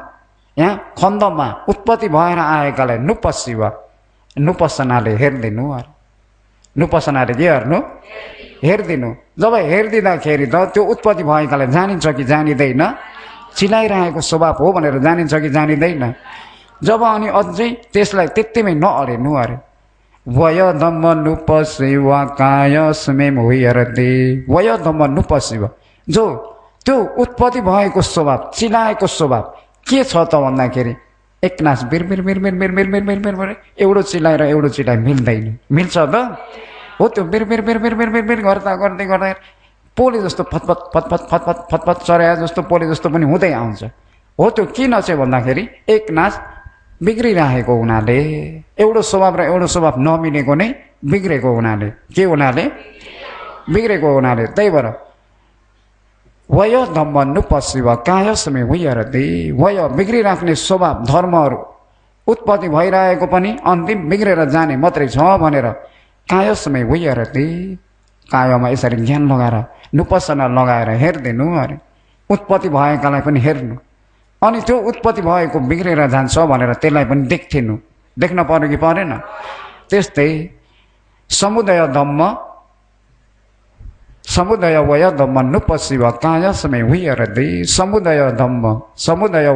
यहाँ खण्डमा उत्पत्ति भएर आएकालाई नुपशिव नुपसनाले हेरिदिनु अरे नुपसनाले के हेर्नु हेरिदिनु जब हेरिदिँदाखेरि त त्यो उत्पत्ति भएकालाई जानिन्छ कि जानिँदैन चिलाइरहेको स्वभाव हो भनेर जानिन्छ कि जानिँदैन जब अनि अझै त्यसलाई त्यतिमै नअडेनु अरे वय धम्म नुपशिव कायस्मे हुइरते वय धम्म नुपशिव जो त्यो उत्पत्ति भएको स्वभाव चिलाएको स्वभाव के छ त भन्दाखेरि एकनास बिर बिर बिर बिर बिर बिर बिर बिर बिर बिर एउटो चिलाएर एउटो चिलाइ मिल्दैन मिल्छ त हो त्यो बिर बिर बिर बिर बिर बिर बिर गर्दा गर्दै गर्दा पोले जस्तो फतफत फतफत फतफत फतफत चर्या जस्तो पोले जस्तो पनि हुँदै आउँछ हो त्यो किन चाहिँ भन्दाखेरि एकनास बिग्रिरहेको हुनाले एउटा स्वभाव र एउटा स्वभाव नमिलेको नै बिग्रेको हुनाले के हुनाले बिग्रेको हुनाले त्यही भएर वय धम्म नुपशिव कायस्मे हुइरते वय बिग्रिराख्ने स्वभाव धर्महरू उत्पत्ति भइरहेको पनि अन्तिम बिग्रेर जाने मात्रै छ भनेर कायस्मे हुइरते कायमा यसरी ज्ञान लगाएर नुपसना लगाएर हेरिदिनु अरे उत्पत्ति भएकालाई पनि हेर्नु अनि त्यो उत्पत्ति भएको बिग्रेर जान्छ भनेर त्यसलाई पनि देख्थिनु देख्न पर्यो कि परेन त्यस्तै समुदय धम्म समुदय वय धम्म नुपशिव कायस्मे हुइरते समुदय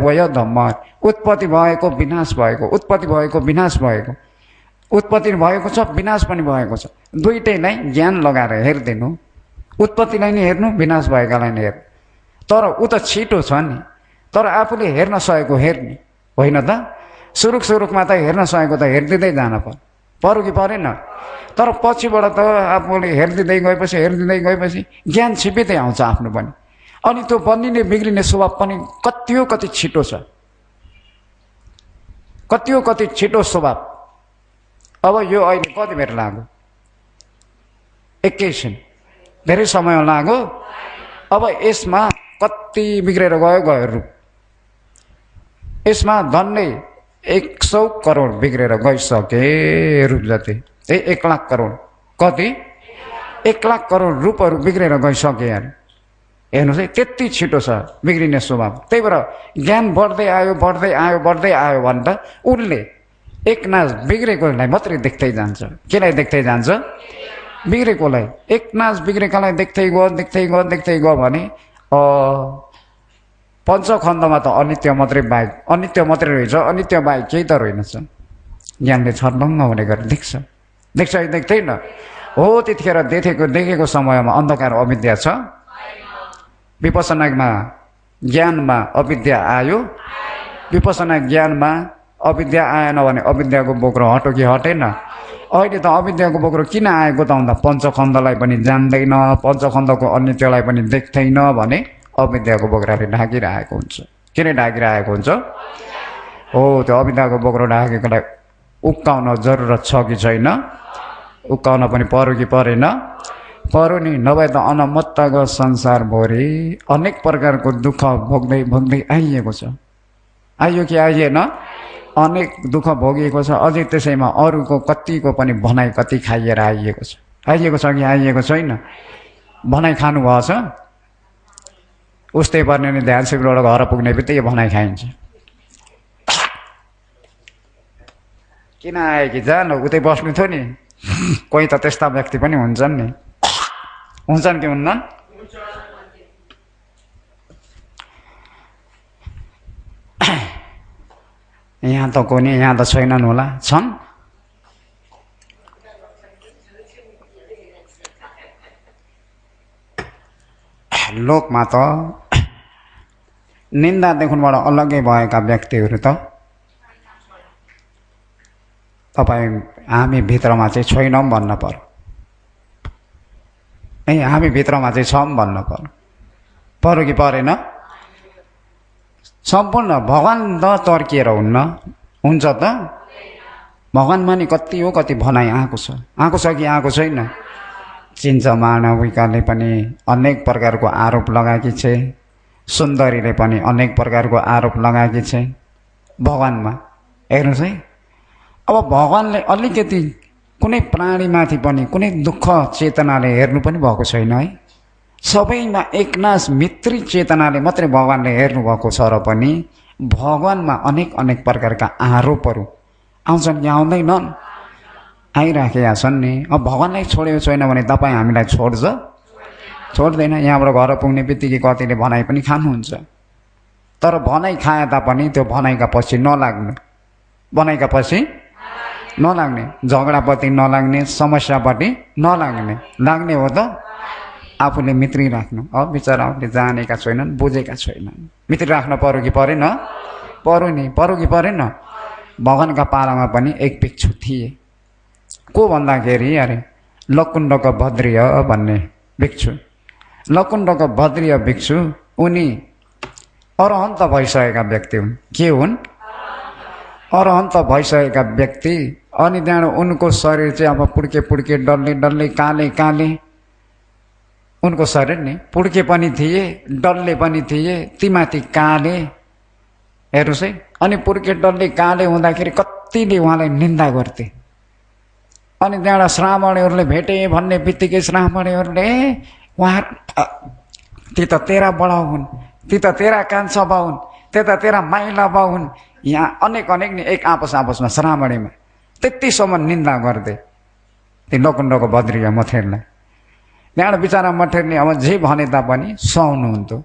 वय धम्म उत्पत्ति भएको विनाश भएको उत्पत्ति भएको विनाश भएको उत्पत्ति भएको छ विनाश पनि भएको छ दुईटैलाई ज्ञान लगाएर हेरिदिनु उत्पत्तिलाई नै हेर्नु विनाश भएकालाई नै हेर्नु तर ऊ त छिटो छ नि तर आफूले हेर्न सकेको हेर्ने होइन त सुरुकमा त हेर्न सकेको त हेरिदिँदै जान पर्यो कि परेन तर पछिबाट त आफूले हेरिदिँदै गएपछि ज्ञान छिपिँदै आउँछ आफ्नो पनि अनि त्यो बनिने बिग्रिने स्वभाव पनि कति छिटो छ कति छिटो स्वभाव अब यो अहिले कति बेर लाग्यो एकैछिन धेरै समय लाग्यो अब यसमा कति बिग्रेर गयो रूप यसमा धन्नै 100 करोड बिग्रेर गइसके रूप जति 1 लाख करोड कति 1 लाख करोड रूपहरू बिग्रेर गइसके यार हेर्नुहोस् है त्यति छिटो छ बिग्रिने स्वभाव त्यही भएर ज्ञान बढ्दै आयो भन्दा उनले एकनास बिग्रेकोलाई मात्रै देख्दै जान्छ केलाई देख्दै जान्छ बिग्रेकोलाई एकनास बिग्रेकालाई देख्दै गयो भने पञ्चखण्डमा त अनित्य मात्रै रहेछ अनित्य बाहेक केही त रहेनछ ज्ञानले छर्लङ्ग हुने गरी देख्छ देख्दैन हो त्यतिखेर देखेको समयमा अन्धकार अविद्या छ विपसनामा ज्ञानमा अविद्या आयो विपसना ज्ञानमा अविद्या आएन भने अविद्याको बोक्रो हट्यो कि हटेन अहिले त अविद्याको बोक्रो किन आएको त भन्दा पञ्चखण्डलाई पनि जान्दैन पञ्चखण्डको अनित्यलाई पनि देख्दैन भने अविद्याको बोक्राले ढाकिरहेको हुन्छ किन ढाकिरहेको हुन्छ हो त्यो अविद्याको बोक्रो ढाकेकोलाई उक्काउन जरुरत छ कि छैन उक्काउन पनि पर्यो कि परेन पर्यो नि नभए त अनमत्तको संसारभरि अनेक प्रकारको दुःख भोग्दै आइएको छ आइयो कि आइएन अनेक दुःख भोगिएको छ अझै त्यसैमा अरूको कतिको पनि भनाइ कति खाइएर आइएको छ कि आइएको छैन भनाइ खानु भएछ उस्तै पर्ने नि ध्यान शिविरबाट घर पुग्ने बित्तिकै भनाइ खाइन्छ किन आयो कि जानु उतै बस्नु थियो नि कोही त त्यस्ता व्यक्ति पनि हुन्छन् कि हुन्नन् यहाँ त कोही यहाँ त छैनन् होला छन् लोकमा त निन्दादेखिबाट अलग्गै भएका व्यक्तिहरू त तपाईँ हामी भित्रमा चाहिँ छैनौँ भन्न पर्यो हामी भित्रमा चाहिँ छौँ भन्न पर्यो कि परेन सम्पूर्ण भगवान त तर्किएर हुन्छ त भगवानमा नि कति हो कति भनाइ आएको छ कि आएको छैन चिन्छ मानविकाले पनि अनेक प्रकारको आरोप लगाएकी छे सुन्दरीले पनि अनेक प्रकारको आरोप लगाएकी छे भगवानमा हेर्नुहोस् है अब भगवानले अलिकति कुनै प्राणीमाथि पनि कुनै दुःख चेतनाले हेर्नु पनि भएको छैन है सबैमा एकनास मित्री चेतनाले मात्रै भगवानले हेर्नुभएको छ र पनि भगवानमा अनेक अनेक प्रकारका आरोपहरू आउँछन् कि आउँदैनन्? आइराखेका छन् नि। अब भगवानलाई छोडेको छैन भने तपाईँ हामीलाई छोड्छ? छोड्दैन। यहाँबाट घर पुग्ने बित्तिकै कतिले भनाइ पनि खानुहुन्छ, तर भनाइ खाए तापनि त्यो भनाइका पछि नलाग्ने, भनाइका पछि नलाग्ने, झगडापट्टि नलाग्ने, समस्यापट्टि नलाग्ने, लाग्ने हो त आफूले मित्री राख्नु। अब बिचराहरूले जानेका छैनन्, बुझेका छैनन्। मित्री राख्न पर्यो कि परेन? पर्यो नि, पर्यो कि परेन? भगवानका पालामा पनि एक भिक्षु थिए। को भन्दाखेरि अरे लकुण्डको भद्रिय भन्ने भिक्षु। लकुण्डको भद्रिय भिक्षु उनी अरहन्त भइसकेका व्यक्ति हुन्। के हुन्? अरहन्त भइसकेका व्यक्ति। अनि त्यहाँबाट उनको शरीर चाहिँ अब पुड्के पुड्के, डल्ले डल्ले, काले काले उनको शरीर नि। पुड्के पनि थिए, डल्ले पनि थिए, तीमाथि काले। हेर्नुहोस् है। अनि पुड्के डल्ले काले हुँदाखेरि कतिले उहाँलाई निन्दा गर्थे। अनि त्यहाँबाट श्रावणीहरूले भेटे भन्ने बित्तिकै श्रावणीहरूले उहाँ ती त तेरा बडा हुन्, ती त तेरा कान्छा बाउ हुन्, त्यो त तेरा माइला बाउ हुन्। यहाँ अनेक अनेक नि एक आपसमा श्रावणीमा त्यतिसम्म निन्दा गर्थे ती लकुण्डको भद्रिया मथेरलाई। त्यहाँबाट बिचरा मथेरले अब जे भने तापनि सुहाउनुहुन्थ्यो।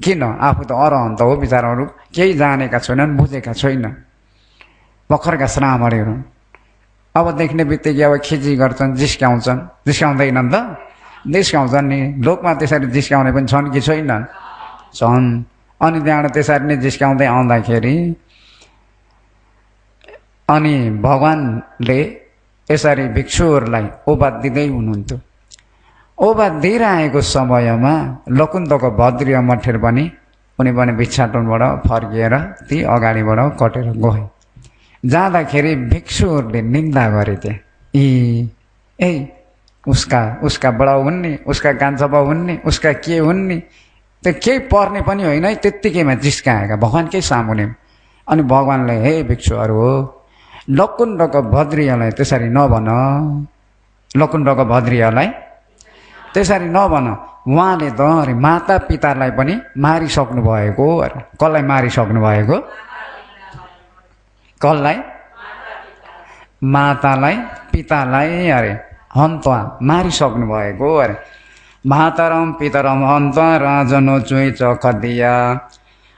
किन? आफू त अरहन्त हो, बिचराहरू केही जानेका छैनन्, बुझेका छैनन्। भर्खरका श्रावणीहरू अब देख्ने बित्तिकै अब खिची गर्छन्, जिस्काउँछन्। जिस्काउँदैनन् त? जिस्काउँछन् नि। लोकमा त्यसरी जिस्काउने पनि छन् कि छैनन्? छन्। अनि त्यहाँबाट त्यसरी नै जिस्काउँदै आउँदाखेरि अनि भगवानले यसरी भिक्षुहरूलाई ओबाद दिँदै हुनुहुन्थ्यो। ओबाद दिइरहेको समयमा लकुण्डको भद्रिय मठेर पनि उनी पनि भिक्षाटनबाट फर्किएर ती अगाडिबाट कटेर गए। जाँदाखेरि भिक्षुहरूले निन्दा गरेथे। ए उसका बडा हुन् नि, उसका कान्छा बाउ हुन् नि, उसका के हुन् नि। त्यो केही पर्ने पनि होइन है, त्यत्तिकैमा जिस्काएका भगवानकै सामुने। अनि भगवानले हे भिक्षुहरू हो, लकुण्डको भद्रियालाई त्यसरी नभन, लकुण्डको भद्रियालाई त्यसरी नभन। उहाँले त अरे माता पितालाई पनि मारिसक्नु भएको अरे। कसलाई मारिसक्नु भएको? कसलाई? मातालाई पितालाई अरे हन्ता मारिसक्नु भएको अरे। मातरम पितरम हन्ता राजनो चुइच खदिया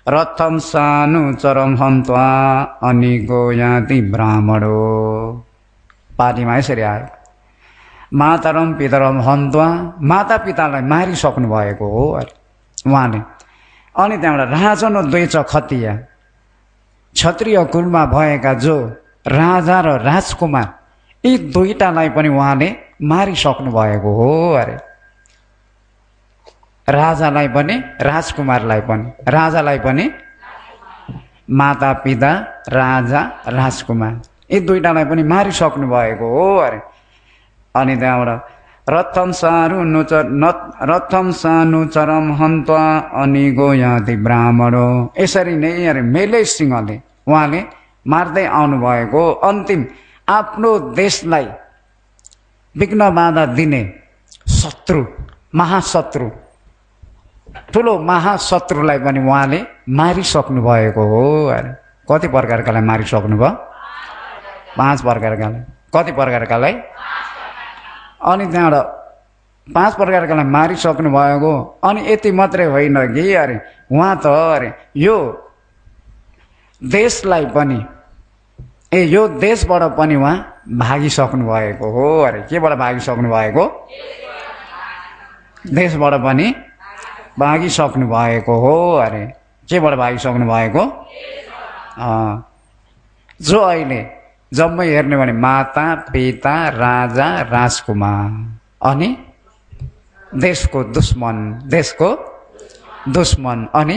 रथम सानु चरम हन्ता अनि गोयाति ब्राह्मणो। पालीमा यसरी आयो। मातरम पितरम हन्ता, माता पितालाई मारिसक्नु भएको हो अरे उहाँले। अनि त्यहाँबाट राजनो द्वैच खतिया, क्षत्रिय कुलमा भएका जो राजा र राजकुमार यी दुईटालाई पनि उहाँले मारिसक्नु भएको हो अरे। राजालाई पनि राजकुमारलाई पनि, राजालाई पनि माता पिता राजा राजकुमार यी दुईटालाई पनि मारिसक्नु भएको हो अरे। अनि त्यहाँबाट रथम सानु चरम हन्त्वा अनि गोयाति ब्राह्मणो। यसरी नै अरे मेलैसिंहले उहाँले मार्दै आउनुभएको। अन्तिम आफ्नो देशलाई विघ्न बाधा दिने शत्रु, महाशत्रु, ठुलो महाशत्रुलाई पनि उहाँले मारिसक्नु भएको हो अरे। कति प्रकारकालाई मारिसक्नु भयो? 5 प्रकारकालाई। कति प्रकारकालाई? अनि त्यहाँबाट 5 प्रकारकालाई मारिसक्नु भएको। अनि यति मात्रै होइन कि अरे उहाँ त अरे यो देशलाई पनि यो देशबाट पनि उहाँ भागिसक्नु भएको हो अरे। केबाट भागिसक्नु भएको? देशबाट पनि भागिसक्नु भएको हो अरे। केबाट भागिसक्नु भएको? जो अहिले जम्मै हेर्ने भने माता पिता राजा राजकुमार अनि देशको दुश्मन, देशको दुश्मन अनि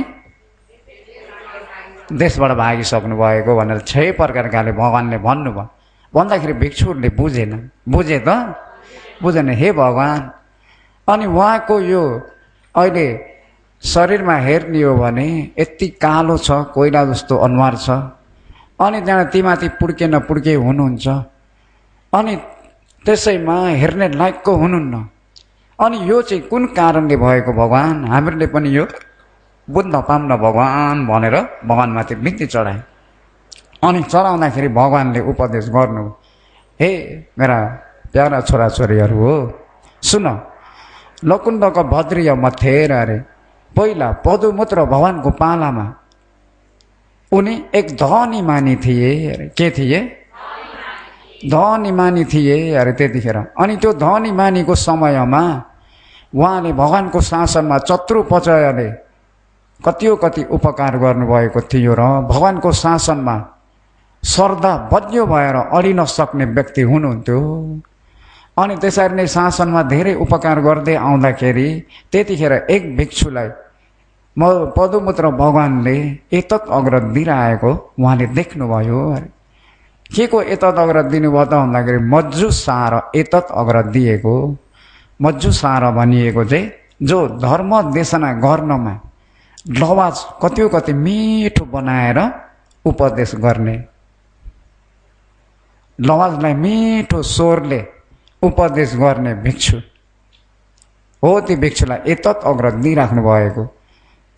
देशबाट भागिसक्नु भएको भनेर 6 प्रकारकाले भगवानले भन्नुभयो। भन्दाखेरि भिक्षुहरूले बुझेन। बुझे त? बुझेन। हे भगवान, अनि उहाँको यो अहिले शरीरमा हेर्ने हो भने यति कालो छ, कोइला जस्तो अनुहार छ। अनि त्यहाँ तीमाथि पुड्के नपुड्के हुनुहुन्छ। अनि त्यसैमा हेर्ने लायकको हुनुहुन्न। अनि यो चाहिँ कुन कारणले भएको भगवान हामीले पनि यो बुझ्न पाऊँ न भगवान भनेर भगवानमाथि बिन्ती चढाए। अनि चढाउँदाखेरि भगवानले उपदेश गर्नु, हे मेरा प्यारा छोराछोरीहरू हो, सुन, लकुण्डको भद्रिय मथेर अरे पहिला पदुमुत्र भगवानको पालामा उनी एक धनी मानी थिए अरे। के थिए? धनी मानी थिए अरे त्यतिखेर। अनि त्यो धनी मानीको समयमा उहाँले भगवानको शासनमा चतुर्पचयले कति उपकार गर्नुभएको थियो र भगवानको शासनमा श्रद्धा बलियो भएर अडिन सक्ने व्यक्ति हुनुहुन्थ्यो। अनि त्यसरी नै शासनमा धेरै उपकार गर्दै आउँदाखेरि त्यतिखेर एक भिक्षुलाई पदुमुत्र भगवानले एतत् अग्रत दिइरहेको उहाँले देख्नुभयो अरे। के को एतत् अग्रत दिनुभयो त भन्दाखेरि मज्जु सार एतत् अग्रत दिएको। मज्जु सार भनिएको चाहिँ जो धर्म देशना गर्नमा लवाज कति मिठो बनाएर उपदेश गर्ने, लवाजलाई मिठो स्वरले उपदेश गर्ने भिक्षु हो। ती भिक्षुलाई एतत् अग्रत दिइराख्नु भएको।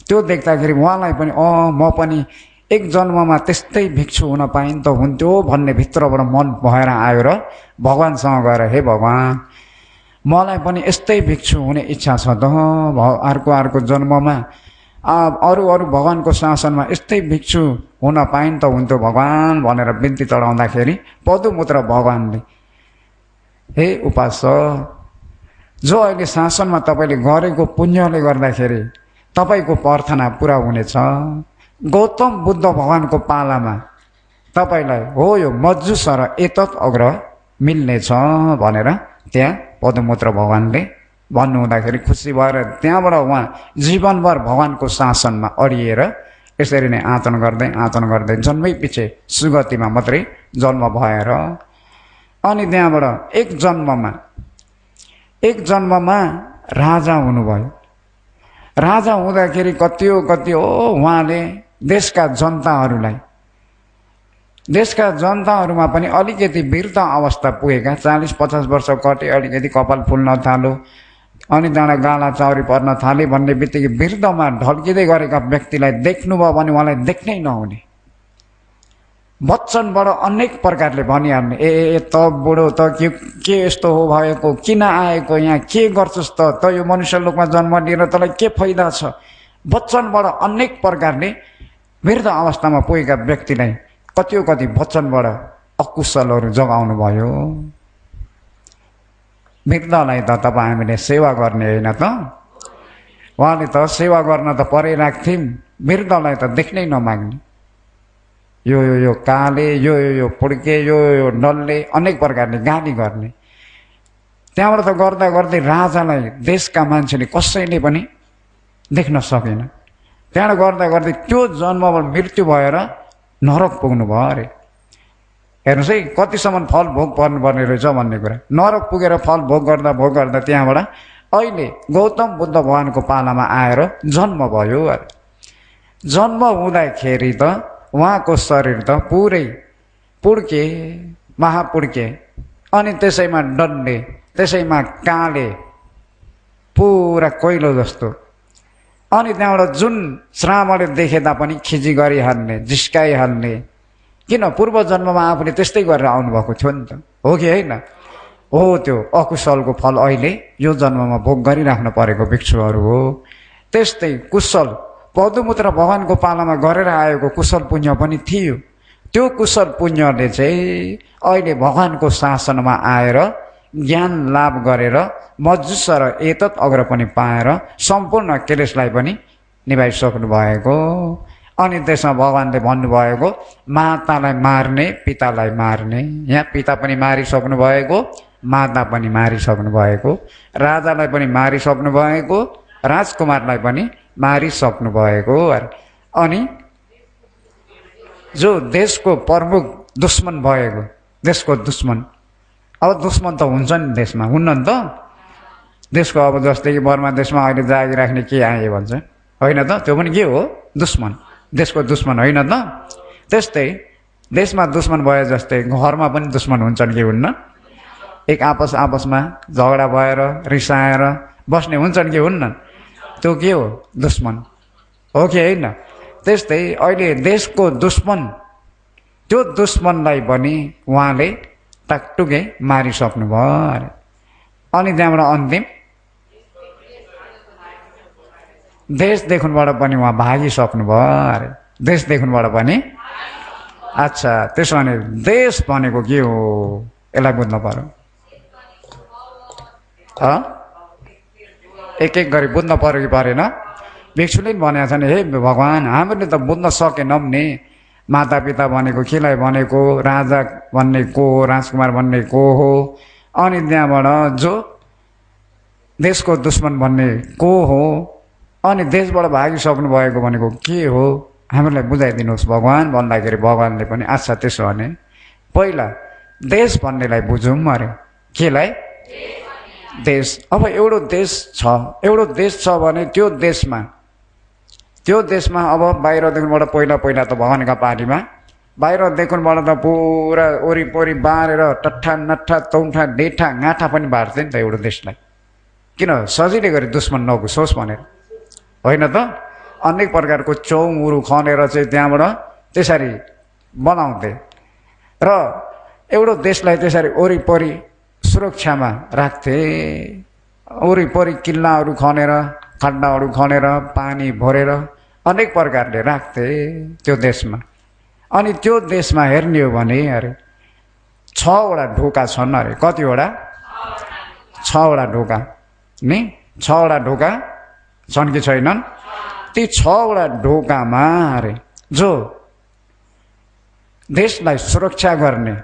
त्यो देख्दाखेरि उहाँलाई पनि म पनि एक जन्ममा त्यस्तै भिक्षु हुन पाइन त हुन्थ्यो भन्ने भित्रबाट मन भएर आयो र भगवानसँग गएर, हे भगवान, मलाई पनि यस्तै भिक्षु हुने इच्छा छ त, अर्को जन्ममा अरू भगवानको शासनमा यस्तै भिक्षु हुन पाइन त हुन्थ्यो भगवान भनेर बिन्ती चढाउँदाखेरि पदुमुत्र भगवानले, हे उपासक, जो अहिले शासनमा तपाईँले गरेको पुण्यले गर्दाखेरि तपाईँको प्रार्थना पुरा हुनेछ। गौतम बुद्ध भगवानको पालामा तपाईँलाई हो यो मज्जुस र एतत् अग्र मिल्नेछ भनेर त्यहाँ पदुमुत्र भगवानले भन्नुहुँदाखेरि खुसी भएर त्यहाँबाट उहाँ जीवनभर भगवानको शासनमा अडिएर यसरी नै आचरण गर्दै जन्मै पछि सुगतिमा मात्रै जन्म भएर अनि त्यहाँबाट एक जन्ममा राजा हुनुभयो। राजा हुँदाखेरि कति हो उहाँले देशका जनताहरूमा पनि अलिकति वृद्ध अवस्था पुगेका 40-50 वर्ष कटे अलिकति कपाल फुल्न थाल्यो, अनि त्यहाँबाट गाला चाउरी पर्न थाले भन्ने बित्तिकै वृद्धमा ढल्किँदै गरेका व्यक्तिलाई देख्नुभयो भने उहाँलाई देख्नै नहुने, वचनबाट अनेक प्रकारले भनिहाल्ने, त बुढो त के यस्तो हो भएको, किन आएको यहाँ, के गर्छस् त यो मनुष्य लोकमा जन्म लिएर तँलाई के फाइदा छ। वचनबाट अनेक प्रकारले वृद्ध अवस्थामा पुगेका व्यक्तिलाई कति वचनबाट अकुशलहरू जगाउनु भयो। वृद्धलाई त तपाईँ हामीले सेवा गर्ने होइन त, उहाँले त सेवा गर्न त परेराख्थ्यौँ, वृद्धलाई त देख्नै नमाग्ने, यो काले, यो पुड्के, यो डल्ले, अनेक प्रकारले गाली गर्ने। त्यहाँबाट त गर्दै राजालाई देशका मान्छेले कसैले पनि देख्न सकेन। त्यहाँबाट गर्दै त्यो जन्मबाट मृत्यु भएर नरक पुग्नु भयो अरे। हेर्नुहोस् है, कतिसम्म फल भोग पर्नुपर्ने रहेछ भन्ने कुरा। नरक पुगेर फल भोग गर्दा त्यहाँबाट अहिले गौतम बुद्ध भगवानको पालामा आएर जन्म भयो अरे। जन्म हुँदाखेरि त उहाँको शरीर त पुरै पुड्के, महापुड्के, अनि त्यसैमा डल्ले, त्यसैमा काले, पुरा कोइलो जस्तो। अनि त्यहाँबाट जुन श्रावणले देखे तापनि खिजी गरिहाल्ने, जिस्काइहाल्ने। किन? पूर्व जन्ममा आफूले त्यस्तै गरेर आउनुभएको थियो नि त, हो कि होइन? हो, त्यो अकुशलको फल अहिले यो जन्ममा भोग गरिराख्नु परेको भिक्षुहरू हो। त्यस्तै कुशल पदुमुत्र भगवानको पालामा गरेर आएको कुशल पुण्य पनि थियो। त्यो कुशल पुण्यले चाहिँ अहिले भगवानको शासनमा आएर ज्ञान लाभ गरेर मज्जुस र एतत् अग्र पनि पाएर सम्पूर्ण क्लेशलाई पनि निभाइसक्नु भएको। अनि त्यसमा भगवानले भन्नुभएको मातालाई मार्ने, पितालाई मार्ने। यहाँ पिता पनि मारिसक्नु भएको, माता पनि मारिसक्नु भएको, राजालाई पनि मारिसक्नु भएको, राजकुमारलाई पनि मारिसक्नु भएको। अनि जो देशको प्रमुख दुश्मन भएको, देशको दुश्मन, अब दुश्मन त हुन्छ नि देशमा, हुन्न नि त देशको। अब जस्तै कि बर्मा देशमा अहिले जागिराख्ने के आए भन्छ, होइन त? त्यो पनि के हो? दुश्मन, देशको दुश्मन होइन त? त्यस्तै देशमा दुश्मन भए जस्तै घरमा पनि दुश्मन हुन्छन् कि हुन्न? एक आपसमा झगडा भएर रिसाएर बस्ने हुन्छन् कि हुन्न? त्यो के हो? दुश्मन हो कि होइन? त्यस्तै अहिले देशको दुश्मन, त्यो दुश्मनलाई पनि उहाँले टाकटुकै मारिसक्नुभयो अरे। अनि त्यहाँबाट अन्तिम देशदेखिबाट पनि उहाँ भागिसक्नुभयो अरे। देशदेखिबाट पनि। अच्छा, त्यसो भने देश भनेको के हो यसलाई बुझ्न पर्यो। एक एक गरी बुझ्न पर्यो कि परेन? भिक्षुले पनि भनेका छन्, हे भगवान्, हामीले त बुझ्न सकेनौँ नि। माता पिता भनेको केलाई भनेको, राजा भन्ने को हो, राजकुमार भन्ने को हो, अनि त्यहाँबाट जो देशको दुश्मन भन्ने को हो, अनि देशबाट भागिसक्नु भएको भनेको के हो, हामीलाई बुझाइदिनुहोस् भगवान् भन्दाखेरि भगवान्ले पनि अच्छा त्यसो भने पहिला देश भन्नेलाई बुझौँ अरे। केलाई? देश। अब एउटा देश छ भने त्यो देशमा अब बाहिरदेखिबाट पहिला त भगवान्का पारीमा बाहिरदेखिबाट त पुरा वरिपरि बारेर टट्ठा नट्ठा तौठा डेठा गाँठा पनि बाँड्थ्यो नि त एउटा देशलाई। किन? सजिलै गरी दुश्मन नघुसोस् भनेर, होइन त? अनेक प्रकारको चौमुरु खनेर चाहिँ त्यहाँबाट त्यसरी बनाउँथे र एउटा देशलाई त्यसरी वरिपरि सुरक्षामा राख्थे। वरिपरि किल्लाहरू खनेर, खड्डाहरू खनेर, पानी भरेर अनेक प्रकारले राख्थे त्यो देशमा। अनि त्यो देशमा हेर्ने हो भने अरे 6वटा ढोका छन् अरे। कतिवटा? 6वटा ढोका नि। 6वटा ढोका छन् कि छैनन्? ती 6वटा ढोकामा अरे जो देशलाई सुरक्षा गर्ने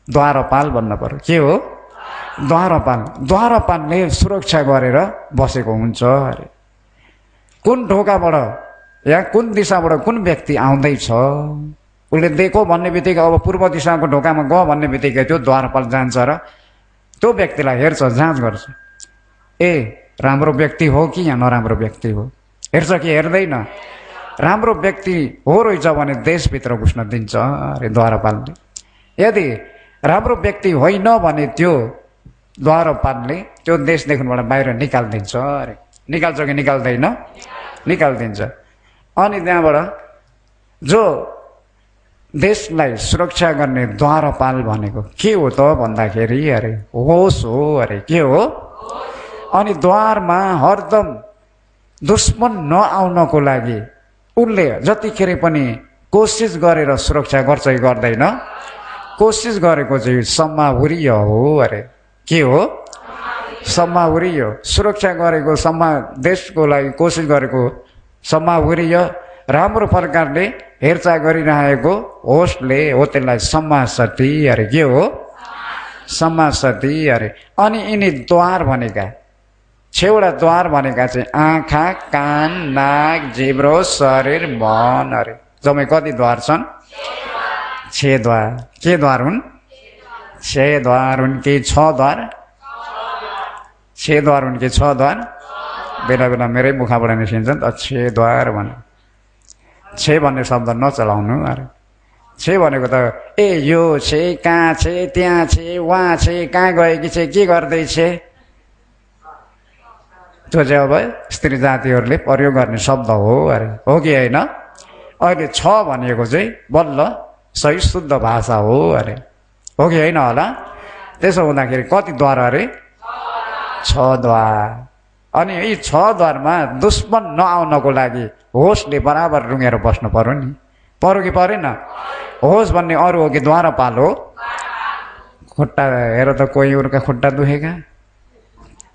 द्वारपाल भन्न पर्यो। के हो? द्वारपालले सुरक्षा गरेर बसेको हुन्छ अरे। कुन ढोकाबाट या कुन दिशाबाट कुन व्यक्ति आउँदैछ, उसले देखो भन्ने बित्तिकै अब पूर्व दिशाको ढोकामा गयो भन्ने बित्तिकै त्यो द्वारपाल जान्छ र त्यो व्यक्तिलाई हेर्छ, जाँच गर्छ। ए राम्रो व्यक्ति हो कि या नराम्रो व्यक्ति हो, हेर्छ कि हेर्दैन? राम्रो व्यक्ति हो रहेछ भने देशभित्र घुस्न दिन्छ अरे द्वारपालले। यदि राम्रो व्यक्ति होइन भने त्यो द्वारपालले त्यो देशदेखिबाट बाहिर निकालिदिन्छ अरे। निकाल्छ कि निकाल्दैन? निकालिदिन्छ। अनि त्यहाँबाट जो देशलाई सुरक्षा गर्ने द्वारपाल भनेको के हो त भन्दाखेरि अरे होस हो अरे। के हो? अनि द्वारमा हरदम दुश्मन नआउनको लागि उनले जतिखेर पनि कोसिस गरेर सुरक्षा गर्छ कि गर्दैन? कोसिस गरेको चाहिँ सम्माहुर्य हो अरे। के हो? सम्माहुर्य। सुरक्षा गरेको देशको लागि कोसिस गरेको सम्माहुर्य, राम्रो प्रकारले हेरचाह गरिरहेको होसले हो, त्यसलाई सम्मासती अरे। के हो? सम्मासती अरे। अनि यिनी द्वार भनेका 6वटा द्वार भनेका चाहिँ आँखा, कान, नाक, जिब्रो, शरीर, मन अरे। जम्मै कति द्वार छन्? 6 द्वार। के द्वार हुन्? 6 द्वार हुन् कि 6 द्वार? 6 द्वार हुन् कि 6 द्वार? बेला बेला मेरै मुखबाट निस्किन्छ नि त 6 द्वार भने। 6 भन्ने शब्द नचलाउनु अरे। 6 भनेको त ए यो 6 कहाँ 6 त्यहाँ 6 वहाँ 6 कहाँ गएकी 6 के गर्दैछ, त्यो चाहिँ अब स्त्री जातिहरूले प्रयोग गर्ने शब्द हो अरे। हो कि होइन? अहिले 6 भनेको चाहिँ बल्ल सही शुद्ध भाषा हो अरे। हो कि होइन होला? त्यसो हुँदाखेरि कति द्वार अरे? 6 द्वार। अनि यी 6 द्वारमा दुश्मन नआउनको लागि होसले बराबर रुँगेर बस्नु पर्यो नि। पर्यो कि परेन? होस भन्ने अरू हो कि द्वारपाल हो? खुट्टा हेर त कोही उनका खुट्टा दुखेका,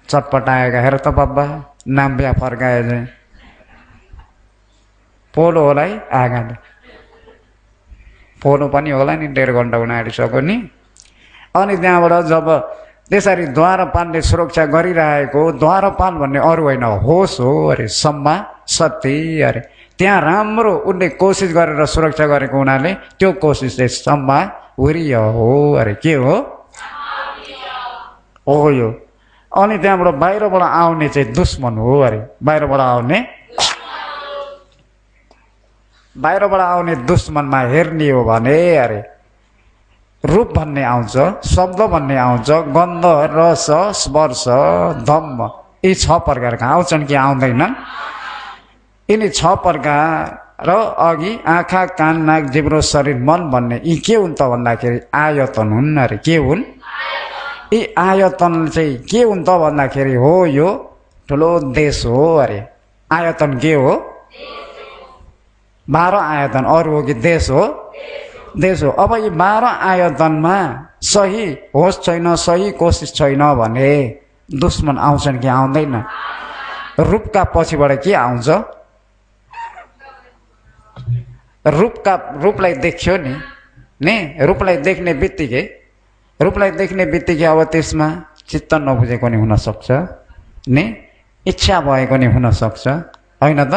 चटपटाएका, हेर त बाबा नाम बिहा फर्काए चाहिँ पोलो होला है आँगाले। पोलो पनि होला नि 1.5 घन्टा हुन आँटिसक्यो नि। अनि त्यहाँबाट जब त्यसरी द्वारपालले सुरक्षा गरिरहेको, द्वारपाल भन्ने अरू होइन होस हो अरे। सम्मा सती अरे। त्यहाँ राम्रो उनले कोसिस गरेर सुरक्षा गरेको हुनाले त्यो कोसिस चाहिँ सम्माहुर्य हो अरे। के हो? हो यो। अनि त्यहाँबाट बाहिरबाट आउने चाहिँ दुश्मन हो अरे। बाहिरबाट आउने दुश्मनमा हेर्ने हो भने अरे रूप भन्ने आउँछ, शब्द भन्ने आउँछ, गन्ध, रस, स्पर्श, धम्म, यी 6 प्रकारका आउँछन् कि आउँदैनन्? यिनी 6 प्रकार र अघि आँखा, कान, नाक, जिब्रो, शरीर, मन भन्ने यी के हुन् त भन्दाखेरि आयतन हुन्। अरे के हुन्? यी आयतन चाहिँ के हुन् त भन्दाखेरि हो यो ठुलो देश हो। अरे आयतन के हो? 12 आयतन। अरू हो कि देश हो? देश हो। अब यी 12 आयतनमा सही होस छैन, सही कोसिस छैन भने दुश्मन आउँछन् कि आउँदैन? रूपका पछिबाट के आउँछ? रूपलाई देख्यो नि रूपलाई देख्ने बित्तिकै अब त्यसमा चित्त नबुझेको नि हुनसक्छ नि, इच्छा भएको नि हुनसक्छ, होइन त?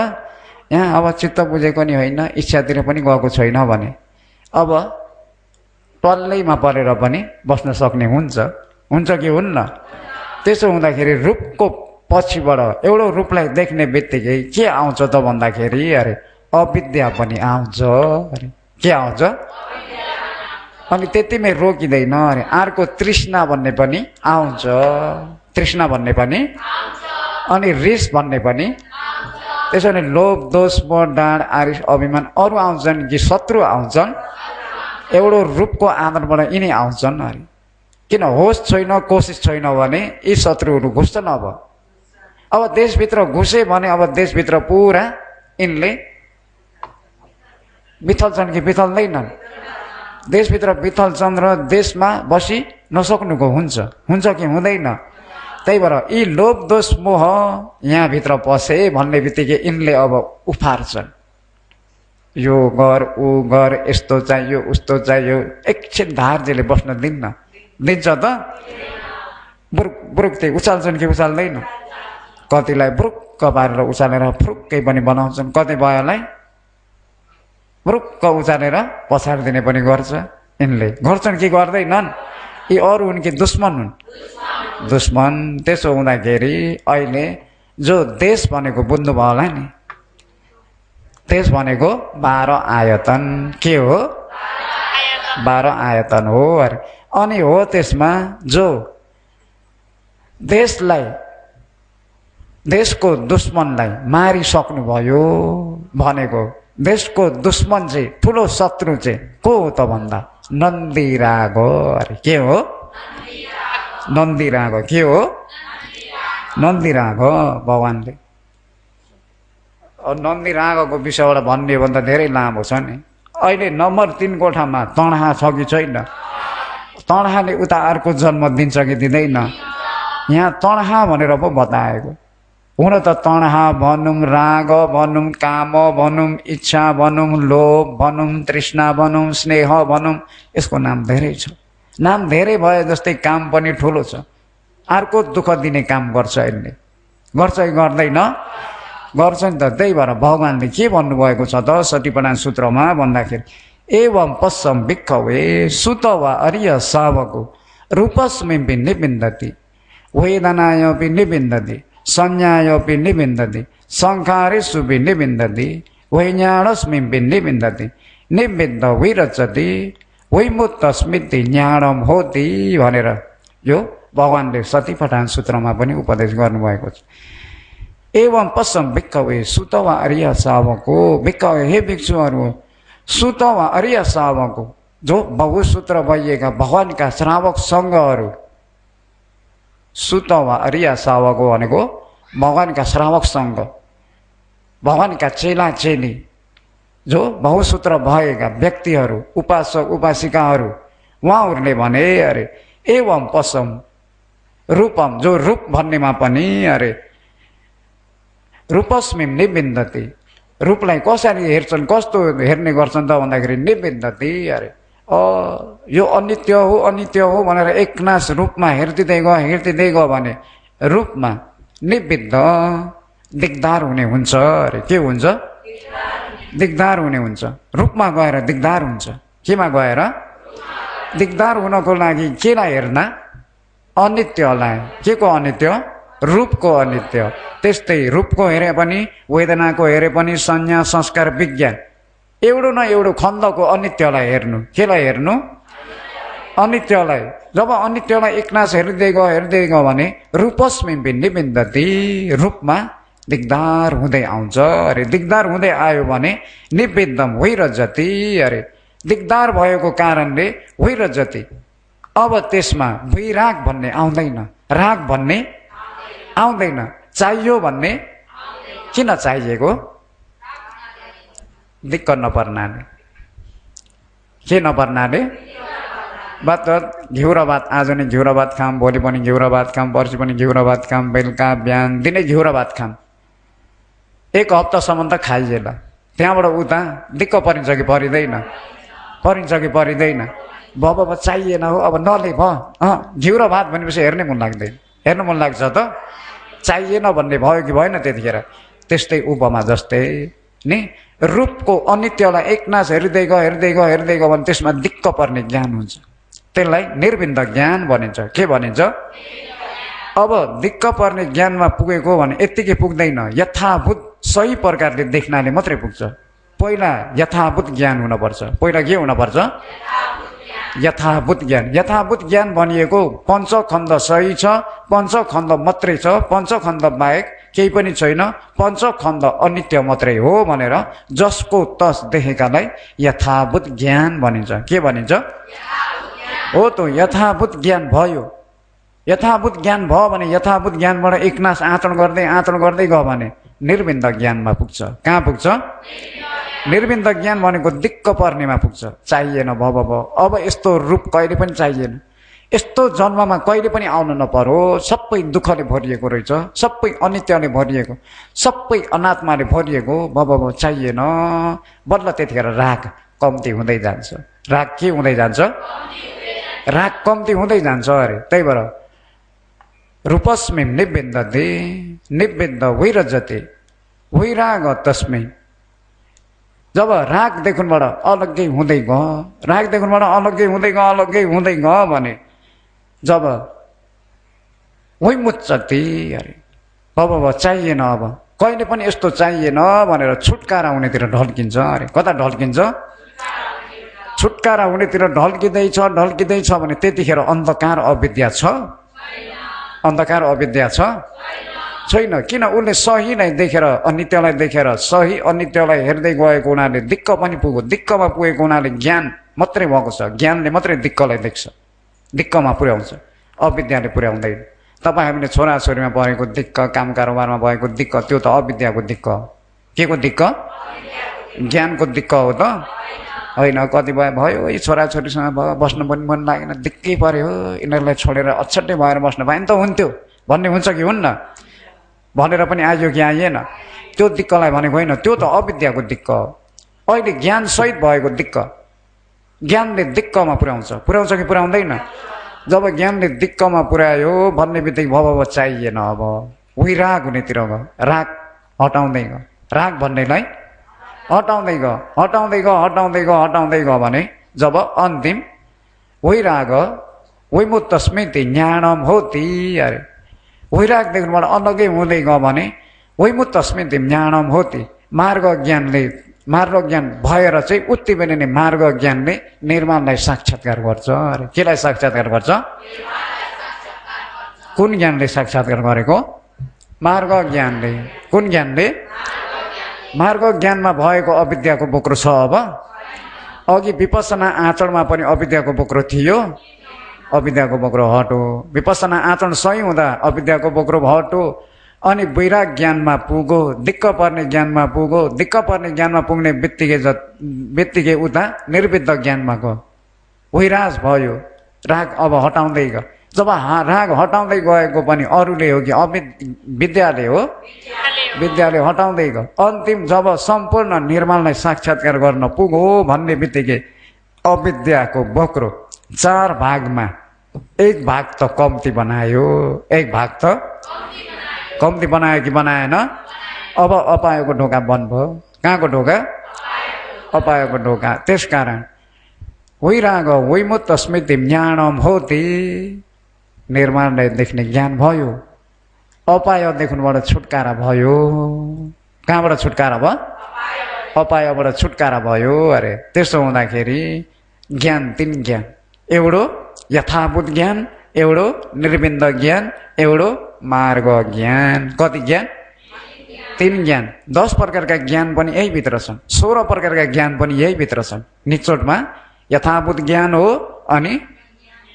यहाँ अब चित्त बुझेको नि होइन, इच्छातिर पनि गएको छैन भने अब टल्लैमा परेर पनि बस्न सक्ने हुन्छ कि हुन्न? त्यसो हुँदाखेरि रूपको पछिबाट एउटा रूपलाई देख्ने बित्तिकै के आउँछ त भन्दाखेरि अरे अविद्या पनि आउँछ। अरे के आउँछ? अनि त्यतिमै रोकिँदैन। अरे अर्को तृष्णा भन्ने पनि आउँछ, अनि रिस भन्ने पनि। त्यसो भने लोभ, दोष, मोह, डाँड, आरिस, अभिमान अरू आउँछन् कि शत्रु आउँछन्? एउटो रूपको आधारबाट यिनी आउँछन्। अरे किन होस छैन, कोसिस छैन भने यी शत्रुहरू घुस्छन्। अब देशभित्र घुसे भने अब देशभित्र पुरा यिनले बिथल्छन् कि बिथल्दैनन्? देशभित्र बिथल्छन् र देशमा बसी नसक्नुको हुन्छ कि हुँदैन? त्यही भएर यी लोभ, दोष, मोह यहाँभित्र पसे भन्ने बित्तिकै यिनले अब उफार्छन्। यो गर, ऊ गर, यस्तो चाहियो, उस्तो चाहियो। एकछिन धार्जेले बस्न दिन्छ त? बुरुक चाहिँ उचाल्छन् कि उचाल्दैन? कतिलाई बुरुक्क पारेर उचालेर फुरुक्कै पनि बनाउँछन्, कति भएलाई बुरुक्क उचालेर पछाडिदिने पनि गर्छ। यिनले गर्छन् कि गर्दैनन्? यी अरू हुन् कि दुश्मन हुन्? दुश्मन। त्यसो हुँदाखेरि अहिले जो देश भनेको बुझ्नुभयो होला नि, देश भनेको 12 आयतन। के हो? 12 आयतन हो। अरे अनि हो त्यसमा जो देशको दुश्मनलाई मारिसक्नुभयो भनेको, देशको दुश्मन चाहिँ ठुलो शत्रु चाहिँ को हो त भन्दा नन्दीराग हो। अरे के हो? नन्दीराग। के हो? नन्दीराग हो भगवानले। नन्दीरागको विषयबाट भन्ने हो भने त धेरै लामो छ नि। अहिले नम्बर 3 कोठामा तणहा छ कि छैन? तणहाले उता अर्को जन्म दिन्छ कि दिँदैन? यहाँ तणहा भनेर पो बताएको। हुन त तणहा भनौँ, राग भनौँ, काम भनौँ, इच्छा भनौँ, लोभ भनौँ, तृष्णा भनौँ, स्नेह भनौँ, यसको नाम धेरै छ। नाम धेरै भए जस्तै काम पनि ठुलो छ। अर्को दुःख दिने काम गर्छ यसले, गर्छ कि गर्दैन? गर्छ नि त। त्यही भएर भगवान्ले के भन्नुभएको छ त सतिपना सूत्रमा भन्दाखेरि एवं पश्चम भिक्खवे सुत वा अर्य शावको रूपस्मिंपि निबिन्दति वेदनायपि निबिन्दति संज्ञायपि निबिन्दति संखारेषुपि निबिन्दति वैज्ञानस्मिंपि निबिन्दति निबिन्द विरचति वैमुक्त स्मृति ज्ञानम होति भनेर यो भगवानले सतिपठान सूत्रमा पनि उपदेश गर्नुभएको छ। एवं पश्चम भिक्खवे सुत वा अर्य शावको। भिक्खवे हे भिक्षुहरू, सुत वा अर्य शावको जो बहुसूत्र भइएका भगवानका श्रावक सङ्घहरू, सुत वा अर्य शावको भनेको भगवानका श्रावक सङ्घ, भगवानका चेला चेली जो बहुसूत्र भएका व्यक्तिहरू, उपासक उपासिकाहरू, उहाँहरूले भने अरे एवं पश्चम रूपम, जो रूप भन्नेमा पनि अरे रूपस्मिं निबिन्दति, रूपलाई कसरी हेर्छन्, कस्तो हेर्ने गर्छन् त भन्दाखेरि निबिन्दति अरे यो अनित्य हो अनित्य हो भनेर एकनाश रूपमा हेर्दै गयो भने रूपमा निबिद्ध दिगदार हुने हुन्छ। अरे के हुन्छ? दिगदार हुने हुन्छ। रूपमा गएर दिगदार हुन्छ। केमा गएर? दिगदार हुनको लागि केलाई हेर्न? अनित्यलाई। के को अनित्य? रूपको अनित्य। त्यस्तै रूपको हेरे पनि, वेदनाको हेरे पनि, संज्ञा संस्कार विज्ञान, एउटा न एउटा खण्डको अनित्यलाई हेर्नु। केलाई हेर्नु? अनित्यलाई जब अनित्यलाई एकनाश हेर्दै गयो भने रूपस्मै निबिन्दति रूपमा दिगदार हुँदै आउँछ अरे दिगदार हुँदै आयो भने निबिन्दम वैरजति अरे दिगदार भएको कारणले वैरजति अब त्यसमा वैराग भन्ने आउँदैन राग भन्ने आउँदैन चाहियो भन्ने किन चाहिएको दिक्क नपर्नाले के नपर्नाले भात घिउ र भात आज नि घिउ र भात खाम भोलि पनि घिउ र भात खाम पर्सि पनि घिउ र भात खाम बेलुका बिहान दिनै घिउ र भात खाम एक हप्तासम्म त खाइएला त्यहाँबाट उता दिक्क परिन्छ कि परिँदैन परिन्छ कि परिँदैन बाबा चाहिएन हो अब नले भयो घिउ र भात भनेपछि हेर्नै मन लाग्दैन हेर्नु मन लाग्छ त चाहिएन भन्ने भयो कि भएन त्यतिखेर त्यस्तै उपमा जस्तै नि रूपको अनित्यलाई एकनाश हेर्दै गयो भने त्यसमा दिक्क पर्ने ज्ञान हुन्छ त्यसलाई निर्बिन्द ज्ञान भनिन्छ के भनिन्छ अब दिक्क पर्ने ज्ञानमा पुगेको भने यत्तिकै पुग्दैन यथाभूत सही प्रकारले देख्नाले मात्रै पुग्छ पहिला यथाभूत ज्ञान हुनुपर्छ पहिला के हुनुपर्छ यथाभूत ज्ञान भनिएको पञ्चखण्ड सही छ पञ्चखण्ड मात्रै छ पञ्चखण्ड बाहेक केही पनि छैन पञ्चखण्ड अनित्य मात्रै हो भनेर जसको तस देखेकालाई यथाभूत ज्ञान भनिन्छ के भनिन्छ हो त यथाभूत ज्ञान भयो यथाभूत ज्ञान भयो भने यथाभूत ज्ञानबाट एकनाश आचरण गर्दै गयो भने निर्बिन्द ज्ञानमा पुग्छ कहाँ पुग्छ निर्बिन्द ज्ञान भनेको दिक्क पर्नेमा पुग्छ चाहिएन भयो अब यस्तो रूप कहिले पनि चाहिएन यस्तो जन्ममा कहिले पनि आउन नपरो सबै दुःखले भरिएको रहेछ सबै अनित्यले भरिएको सबै अनात्माले भरिएको भयो चाहिएन बल्ल त्यतिखेर राग कम्ती हुँदै जान्छ राग के हुँदै जान्छ राग कम्ती हुँदै जान्छ अरे त्यही भएर रूपस्मै निबिन्दते निबिन्द वैरजते वैराग तस्मै जब रागदेखिबाट अलग्गै हुँदै गयो रागदेखिबाट अलग्गै हुँदै गयो भने जब वैमुच्यते अरे अब चाहिएन अब कहिले पनि यस्तो चाहिएन भनेर छुटकारा हुनेतिर ढल्किन्छ अरे कता ढल्किन्छ छुटकारा हुनेतिर ढल्किँदैछ भने त्यतिखेर अन्धकार अविद्या छ अन्धकार अविद्या छ छैन किन उसले सही नै देखेर अनित्यलाई देखेर सही अनित्यलाई हेर्दै गएको हुनाले दिक्क पनि पुग्यो दिक्कमा पुगेको हुनाले ज्ञान मात्रै भएको छ ज्ञानले मात्रै दिक्कलाई देख्छ दिक्कमा पुर्याउँछ अविद्याले पुर्याउँदैन तपाईँ हामीले छोराछोरीमा भएको दिक्क काम कारोबारमा भएको दिक्क त्यो त अविद्याको दिक्क के को दिक्क ज्ञानको दिक्क हो त होइन कतिपय भयो यी छोराछोरीसँग बस्नु पनि मन लागेन दिक्कै पर्यो यिनीहरूलाई छोडेर अछट्टै भएर बस्नु पाए नि त हुन्थ्यो भन्ने हुन्छ कि हुन्न भनेर पनि आयो कि आइएन त्यो दिक्कलाई भनेको होइन त्यो त अविद्याको दिक्क अहिले ज्ञान सहित भएको दिक्क ज्ञानले दिक्कमा पुर्याउँछ कि पुर्याउँदैन जब ज्ञानले दिक्कमा पुर्यायो भन्ने बित्तिकै भव चाहिएन अब उही राग हुनेतिर गयो राग हटाउँदै गयो राग भन्नेलाई हटाउँदै गयो भने जब अन्तिम वैराग वैमुक्त स्मृति ज्ञानम होती अरे वैरागदेखिबाट अलग्गै हुँदै गयो भने वैमुक्त स्मृति ज्ञानम होती मार्ग ज्ञान भएर चाहिँ उति बेला नै मार्ग ज्ञानले निर्माणलाई साक्षात्कार गर्छ अरे केलाई साक्षात्कार गर्छ कुन ज्ञानले साक्षात्कार गरेको मार्ग ज्ञानले कुन ज्ञानले मार्ग ज्ञानमा भएको अविद्याको बोक्रो छ अब अघि विपස්සना आचरणमा पनि अविद्याको बोक्रो थियो अविद्याको बोक्रो हटो विपස්සना आचरण सही हुँदा अविद्याको बोक्रो हटो अनि वैराग ज्ञानमा पुगो दिक्क पर्ने ज्ञानमा पुगो दिक्क पर्ने ज्ञानमा पुग्ने बित्तिकै उता निर्विद्ध ज्ञानमा गयो वैराज भयो राग अब हटाउँदै गयो जब राग हटाउँदै गएको पनि अरूले हो कि विद्याले हटाउँदै गयो अन्तिम जब सम्पूर्ण निर्माणलाई साक्षात्कार गर्न पुगो भन्ने बित्तिकै अविद्याको बोक्रो 4 भागमा एक भाग त कम्ती बनायो एक भाग त कम्ती बनायो कि बनाएन अब अपायोको ढोका बन्द भयो कहाँको ढोका अपायोको ढोका त्यसकारण वैराग वैमुक्त स्मृति ज्ञानम होती निर्माणलाई देख्ने ज्ञान भयो अपायदेखिबाट छुटकारा भयो कहाँबाट छुटकारा भयो अपायबाट छुटकारा भयो अरे त्यसो हुँदाखेरि ज्ञान 3 ज्ञान एउटा यथाभूत ज्ञान, एउटो निर्विन्द ज्ञान, एउटो मार्ग ज्ञान। कति ज्ञान? 3 ज्ञान। 10 प्रकारका ज्ञान पनि यही भित्र छन्, 16 प्रकारका ज्ञान पनि यही भित्र छन्। निचोटमा यथाभूत ज्ञान हो, अनि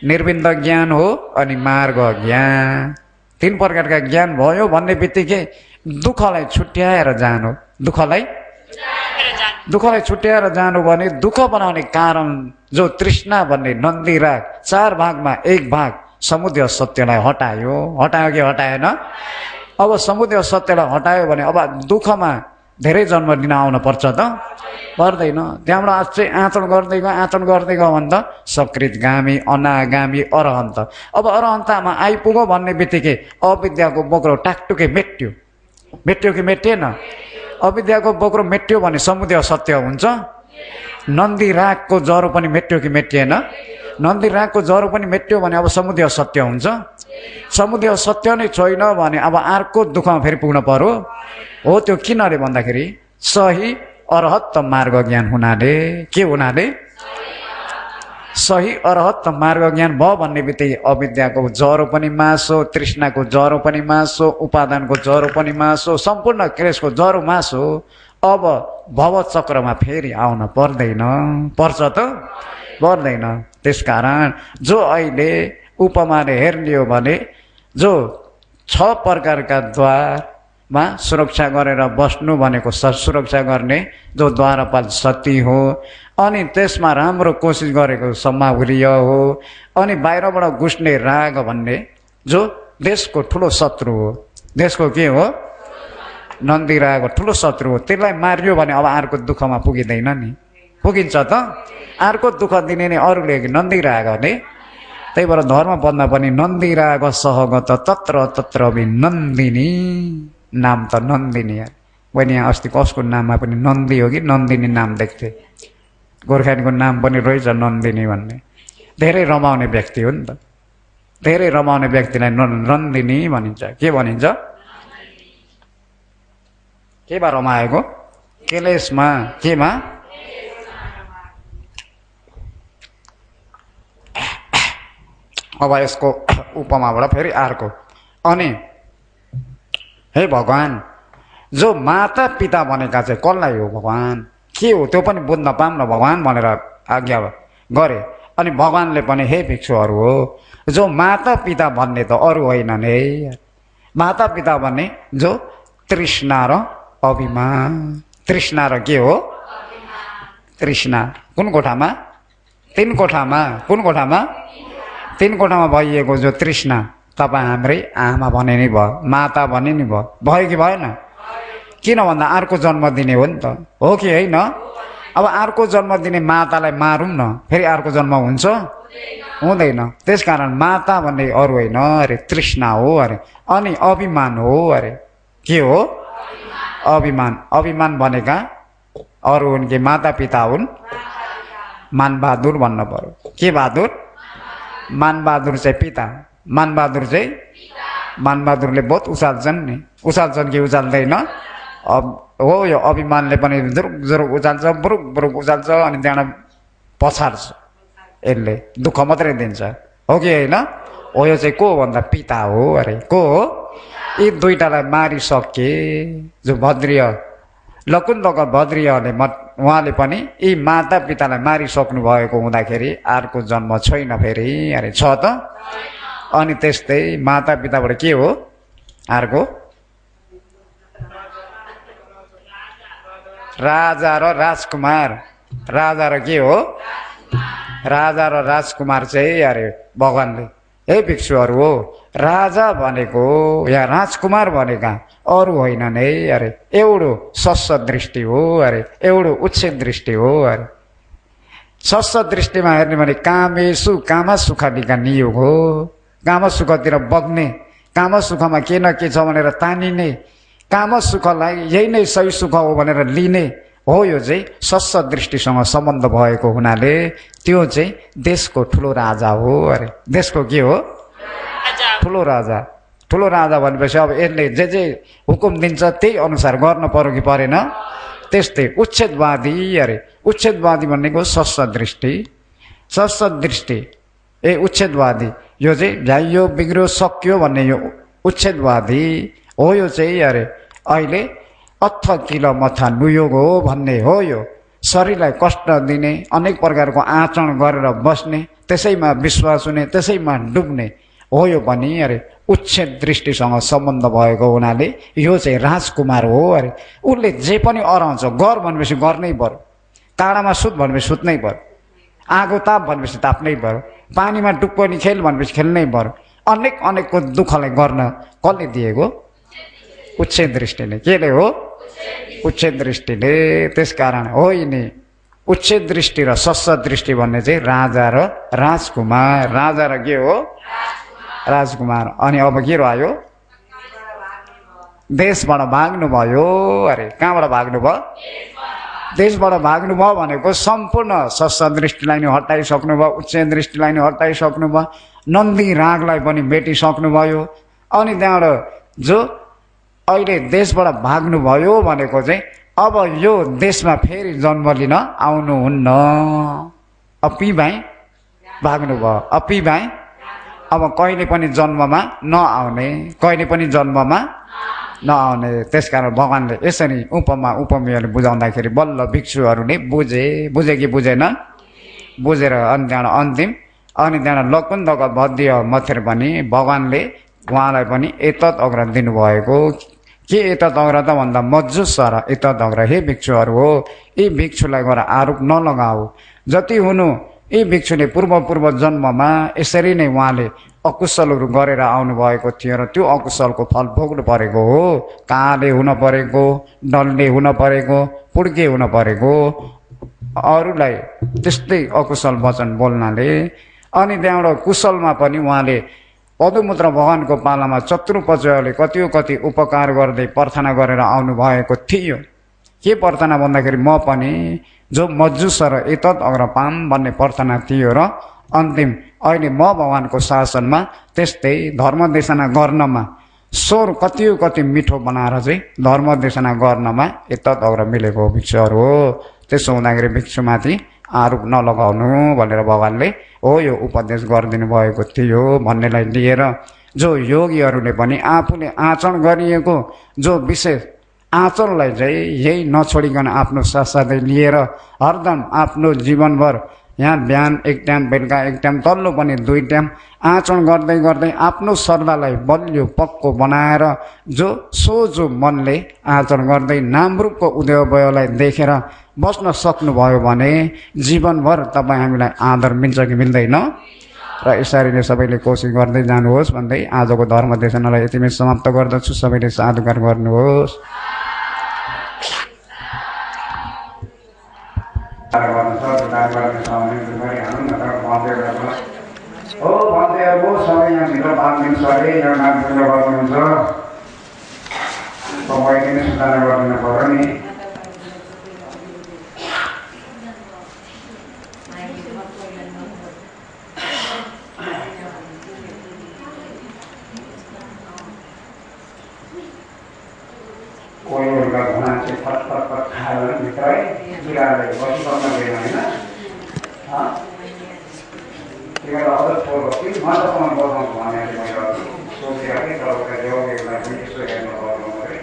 निर्विन्द ज्ञान हो, अनि मार्ग ज्ञान। 3 प्रकारका ज्ञान भयो भन्ने बित्तिकै दुःखलाई छुट्याएर जानु। दुःखलाई छुट्याएर जानु भने दुःख बनाउने कारण जो तृष्णा भन्ने नन्दी राग 4 भागमा 1 भाग समुदय सत्यलाई हटायो। हटायो कि हटाएन? अब समुदय सत्यलाई हटायो भने अब दुःखमा धेरै जन्म लिन आउन पर्छ त? पर्दैन। त्यहाँबाट चाहिँ आचरण गर्दै गयो भने त सकृतगामी, अनागामी, अरहन्त। अब अरहन्तमा आइपुग्यो भन्ने बित्तिकै अविद्याको बोक्रो टाकटुकै मेट्यो। मेट्यो कि मेटिएन? अविद्याको बोक्रो मेट्यो भने समुदय सत्य हुन्छ। नन्दी रागको ज्वरो पनि मेट्यो कि मेटिएन? नन्दी रागको ज्वरो पनि मेट्यो भने अब समुदय सत्य हुन्छ। समुदय सत्य नै छैन भने अब अर्को दुःखमा फेरि पुग्न पर्यो। हो, त्यो किन अरे भन्दाखेरि सही अरहत मार्ग ज्ञान हुनाले। के हुनाले? सही अरहत मार्ग ज्ञान भयो भन्ने बित्तिकै अविद्याको ज्वरो पनि मासो, तृष्णाको ज्वरो पनि मासो, उपादानको ज्वरो पनि मासो, सम्पूर्ण क्लेशको ज्वरो मासो। अब भवचक्रमा फेरि आउन पर्दैन। पर्छ त? पर्दैन। त्यसकारण जो अहिले उपमाले हेर्ने हो भने जो 6 प्रकारका द्वारमा सुरक्षा गरेर बस्नु भनेको सुरक्षा गर्ने जो द्वारपाल सती हो, अनि त्यसमा राम्रो कोसिस गरेको सम्मावरीय हो, अनि बाहिरबाट घुस्ने राग भन्ने जो देशको ठुलो शत्रु हो। देशको के हो? नन्दी राग ठुलो शत्रु हो। त्यसलाई मारियो भने अब अर्को दुःखमा पुगिँदैन नि? पुगिन्छ त? अर्को दुःख दिने नै अरूले कि नन्दी रागले। त्यही भएर धर्म पदमा पनि नन्दी राग सहगत तत्र तत्र नन्दिनी। नाम त नन्दिनी। मैले यहाँ अस्ति कसको नाममा पनि नन्दी हो कि नन्दिनी नाम देख्थेँ। गोर्खालीको नाम पनि रहेछ नन्दिनी भन्ने। धेरै रमाउने व्यक्ति हो नि त। धेरै रमाउने व्यक्तिलाई नन्दिनी भनिन्छ। के भनिन्छ? केमा रमाएको? क्लेशमा। केमा? अब यसको उपमाबाट फेरि अर्को। अनि हे भगवान, जो माता पिता भनेका चाहिँ कसलाई हो भगवान? के हो त्यो पनि बुझ्न पाऊँ न भगवान भनेर आज्ञा गरे। अनि भगवानले पनि हे भिक्षुहरू हो, जो माता पिता भन्ने त अरू होइनन् है। माता पिता भन्ने जो तृष्णा र अभिमान। तृष्णा र के हो? तृष्णा। कुन कोठामा? 3 कोठामा। कुन कोठामा? 3 कोठामा भइएको जो तृष्णा। तपाईँ हाम्रै आमा भने नि भयो, माता भने नि भयो। भयो कि भएन? किन भन्दा अर्को जन्म दिने हो नि त। हो कि होइन? अब अर्को जन्म दिने मातालाई मारौँ न, फेरि अर्को जन्म हुन्छ? हुँदैन। त्यसकारण माता भन्ने अरू होइन अरे, तृष्णा हो अरे। अनि अभिमान हो अरे। के हो? अभिमान। अभिमान भनेका अरू हुन् कि माता पिता हुन्? मानबहादुर भन्न पर्यो। के बहादुर? मानबहादुर चाहिँ पिता। मानबहादुर चाहिँ मानबहादुरले बहुत उचाल्छन् नि। उचाल्छन् कि उचाल्दैन? अब हो, यो अभिमानले पनि जुरुक जुरुक उचाल्छ, बुरुक बुरुक उचाल्छ, अनि त्यहाँबाट पछार्छ। यसले दुःख मात्रै दिन्छ। हो कि होइन? हो, यो चाहिँ को भन्दा पिता हो अरे। को हो? यी दुईटालाई मारिसके जो भद्रिय लकुन्दको भद्रियले उहाँले पनि यी माता पितालाई मारिसक्नु भएको हुँदाखेरि अर्को जन्म छैन फेरि अरे। छ त? अनि त्यस्तै माता पिताबाट के हो अर्को? राजा र राजकुमार। राजा र के हो? राजा र राजकुमार चाहिँ अरे भगवानले हे भिक्षुहरू हो, राजा भनेको या राजकुमार भनेका अरू होइनन् है अरे। एउटो सस्स दृष्टि हो अरे, एउटो उच्च दृष्टि हो अरे। सस्स दृष्टिमा हेर्ने भने कामेसु कामा सुखादिका नियोग हो। काम सुखतिर बग्ने, काम सुखमा के न के छ भनेर तानिने, काम सुखलाई यही नै सही सुख हो भनेर लिने हो। यो चाहिँ सस्स दृष्टिसँग सम्बन्ध भएको हुनाले त्यो चाहिँ देशको ठुलो राजा हो अरे। देशको के हो? ठुलो राजा। ठुलो राजा भनेपछि अब यसले जे जे हुकुम दिन्छ त्यही अनुसार गर्न पर्यो कि परेन? त्यस्तै उच्छेदवादी अरे। उच्छेदवादी भनेको सस्स दृष्टि। सस्स दृष्टि उच्छेदवादी यो चाहिँ भ्याइयो बिग्रियो सक्यो भन्ने यो उच्छेदवादी हो। यो चाहिँ अरे अहिले अथ किल मथा नुयोग हो भन्ने हो। यो शरीरलाई कष्ट दिने, अनेक प्रकारको आचरण गरेर बस्ने, त्यसैमा विश्वास हुने, त्यसैमा डुब्ने हो यो पनि अरे उच्छेद दृष्टिसँग सम्बन्ध भएको हुनाले यो चाहिँ राजकुमार हो अरे। उसले जे पनि अराउँछ, गर भनेपछि गर्नै पर्यो, टाढामा सुत भनेपछि सुत्नै पर्यो, आगो ताप भनेपछि ताप्नै पर्यो, पानीमा डुब्को नि खेल भनेपछि खेल्नै पर्यो। अनेक अनेकको दुःखलाई गर्न कसले दिएको? उच्छेद दृष्टिले। केले हो? उच्छेद दृष्टिले। त्यसकारण हो नि उच्छेद दृष्टि र सस्स दृष्टि भन्ने चाहिँ राजा र राजकुमार। राजा र के हो? राजकुमार। अनि अब के रह्यो? देशबाट भाग्नु भयो अरे। कहाँबाट भाग्नु भयो? देशबाट भाग्नु भयो भनेको सम्पूर्ण सस्स दृष्टिलाई नि हटाइसक्नु भयो, उच्छेद दृष्टिलाई नि हटाइसक्नु भयो, नन्दी रागलाई पनि मेटिसक्नु भयो। अनि त्यहाँबाट जो अहिले देशबाट भाग्नु भयो भनेको चाहिँ अब यो देशमा फेरि जन्म लिन आउनुहुन्न। अपी भाइ भाग्नु भयो, अपी भाइ अब कहिले पनि जन्ममा नआउने, कहिले पनि जन्ममा नआउने। त्यसकारण भगवान्ले यसरी उपमा उपमेयले बुझाउँदाखेरि बल्ल भिक्षुहरूले बुझे कि बुझेन? बुझेर अनि त्यहाँबाट अन्तिम अनि त्यहाँबाट लकुन्दक भद्य मथेर पनि भगवान्ले उहाँलाई पनि एतत् अग्र दिनुभएको। के एतत् अग्र त भन्दा मज्जुसर एतत् अग्र। हे भिक्षुहरू हो, यी भिक्षुलाई गएर आरोप नलगाऊ। जति हुनु यी भिक्षुले पूर्व जन्ममा यसरी नै उहाँले अकुशलहरू गरेर आउनुभएको थियो र त्यो अकुशलको फल भोग्नु परेको हो। काले हुन परेको, डल्ले हुन परेको, पुड्के हुन परेको, अरूलाई त्यस्तै अकुशल वचन बोल्नाले। अनि त्यहाँबाट कुशलमा पनि उहाँले पदुमुद्र भगवानको पालामा चतुर्पचयले कति उपकार गर्दै प्रार्थना गरेर आउनुभएको थियो। के प्रार्थना भन्दाखेरि म पनि जो मज्जुस र एतत् अग्र पाम भन्ने प्रार्थना थियो र अन्तिम अहिले म भगवानको शासनमा त्यस्तै धर्म देशना गर्नमा स्वर कति मिठो बनाएर चाहिँ धर्म देशना गर्नमा एतत् अग्र मिलेको भिक्षुहरू हो। त्यसो हुँदाखेरि भिक्षुमाथि आरोप नलगाउनु भनेर भगवानले हो यो उपदेश गरिदिनु भएको थियो भन्नेलाई लिएर जो योगीहरूले पनि आफूले आचरण गरिएको जो विशेष आचरणलाई चाहिँ यही नछोडिकन आफ्नो साथसाथै लिएर हरदम आफ्नो जीवनभर यहाँ बिहान एक टाइम, बेलुका एक टाइम, तल्लो पनि 2 टाइम आचरण गर्दै गर्दै आफ्नो श्रद्धालाई बलियो पक्को बनाएर जो सोझो मनले आचरण गर्दै नामरूपको उदयभयलाई देखेर बस्न सक्नुभयो भने जीवनभर तपाईँ हामीलाई आदर मिल्छ कि मिल्दैन? र यसरी नै सबैले कोसिस गर्दै जानुहोस् भन्दै आजको धर्म देशनालाई यतिमै समाप्त गर्दछु। सबैले साधुकार गर्नुहोस्। हो भन्दैहरूको सबै यहाँभित्र 5 दिन सबै यहाँ नामपूजा गर्नुहुन्छ, तपाईँले नै सूचना गरिदिनु पर्यो नि। कोही बेला घुँडा चाहिँ फटफट खाएर भित्रै बिराले बसिसक्न दिएन होइन। त्यही भएर अझ छोरो कि मात्रसम्म बसाउँछु भने मैले सोचेर कि तपाईँलाई योगीहरूलाई पनि यसो हेर्नु पर्नु पऱ्यो।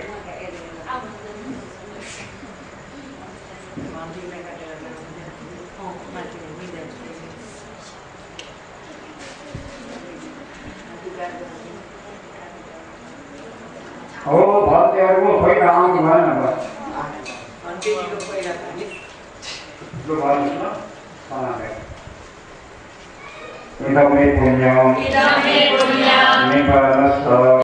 हो भक्तहरूको पहिला आउनु भएन पुण्य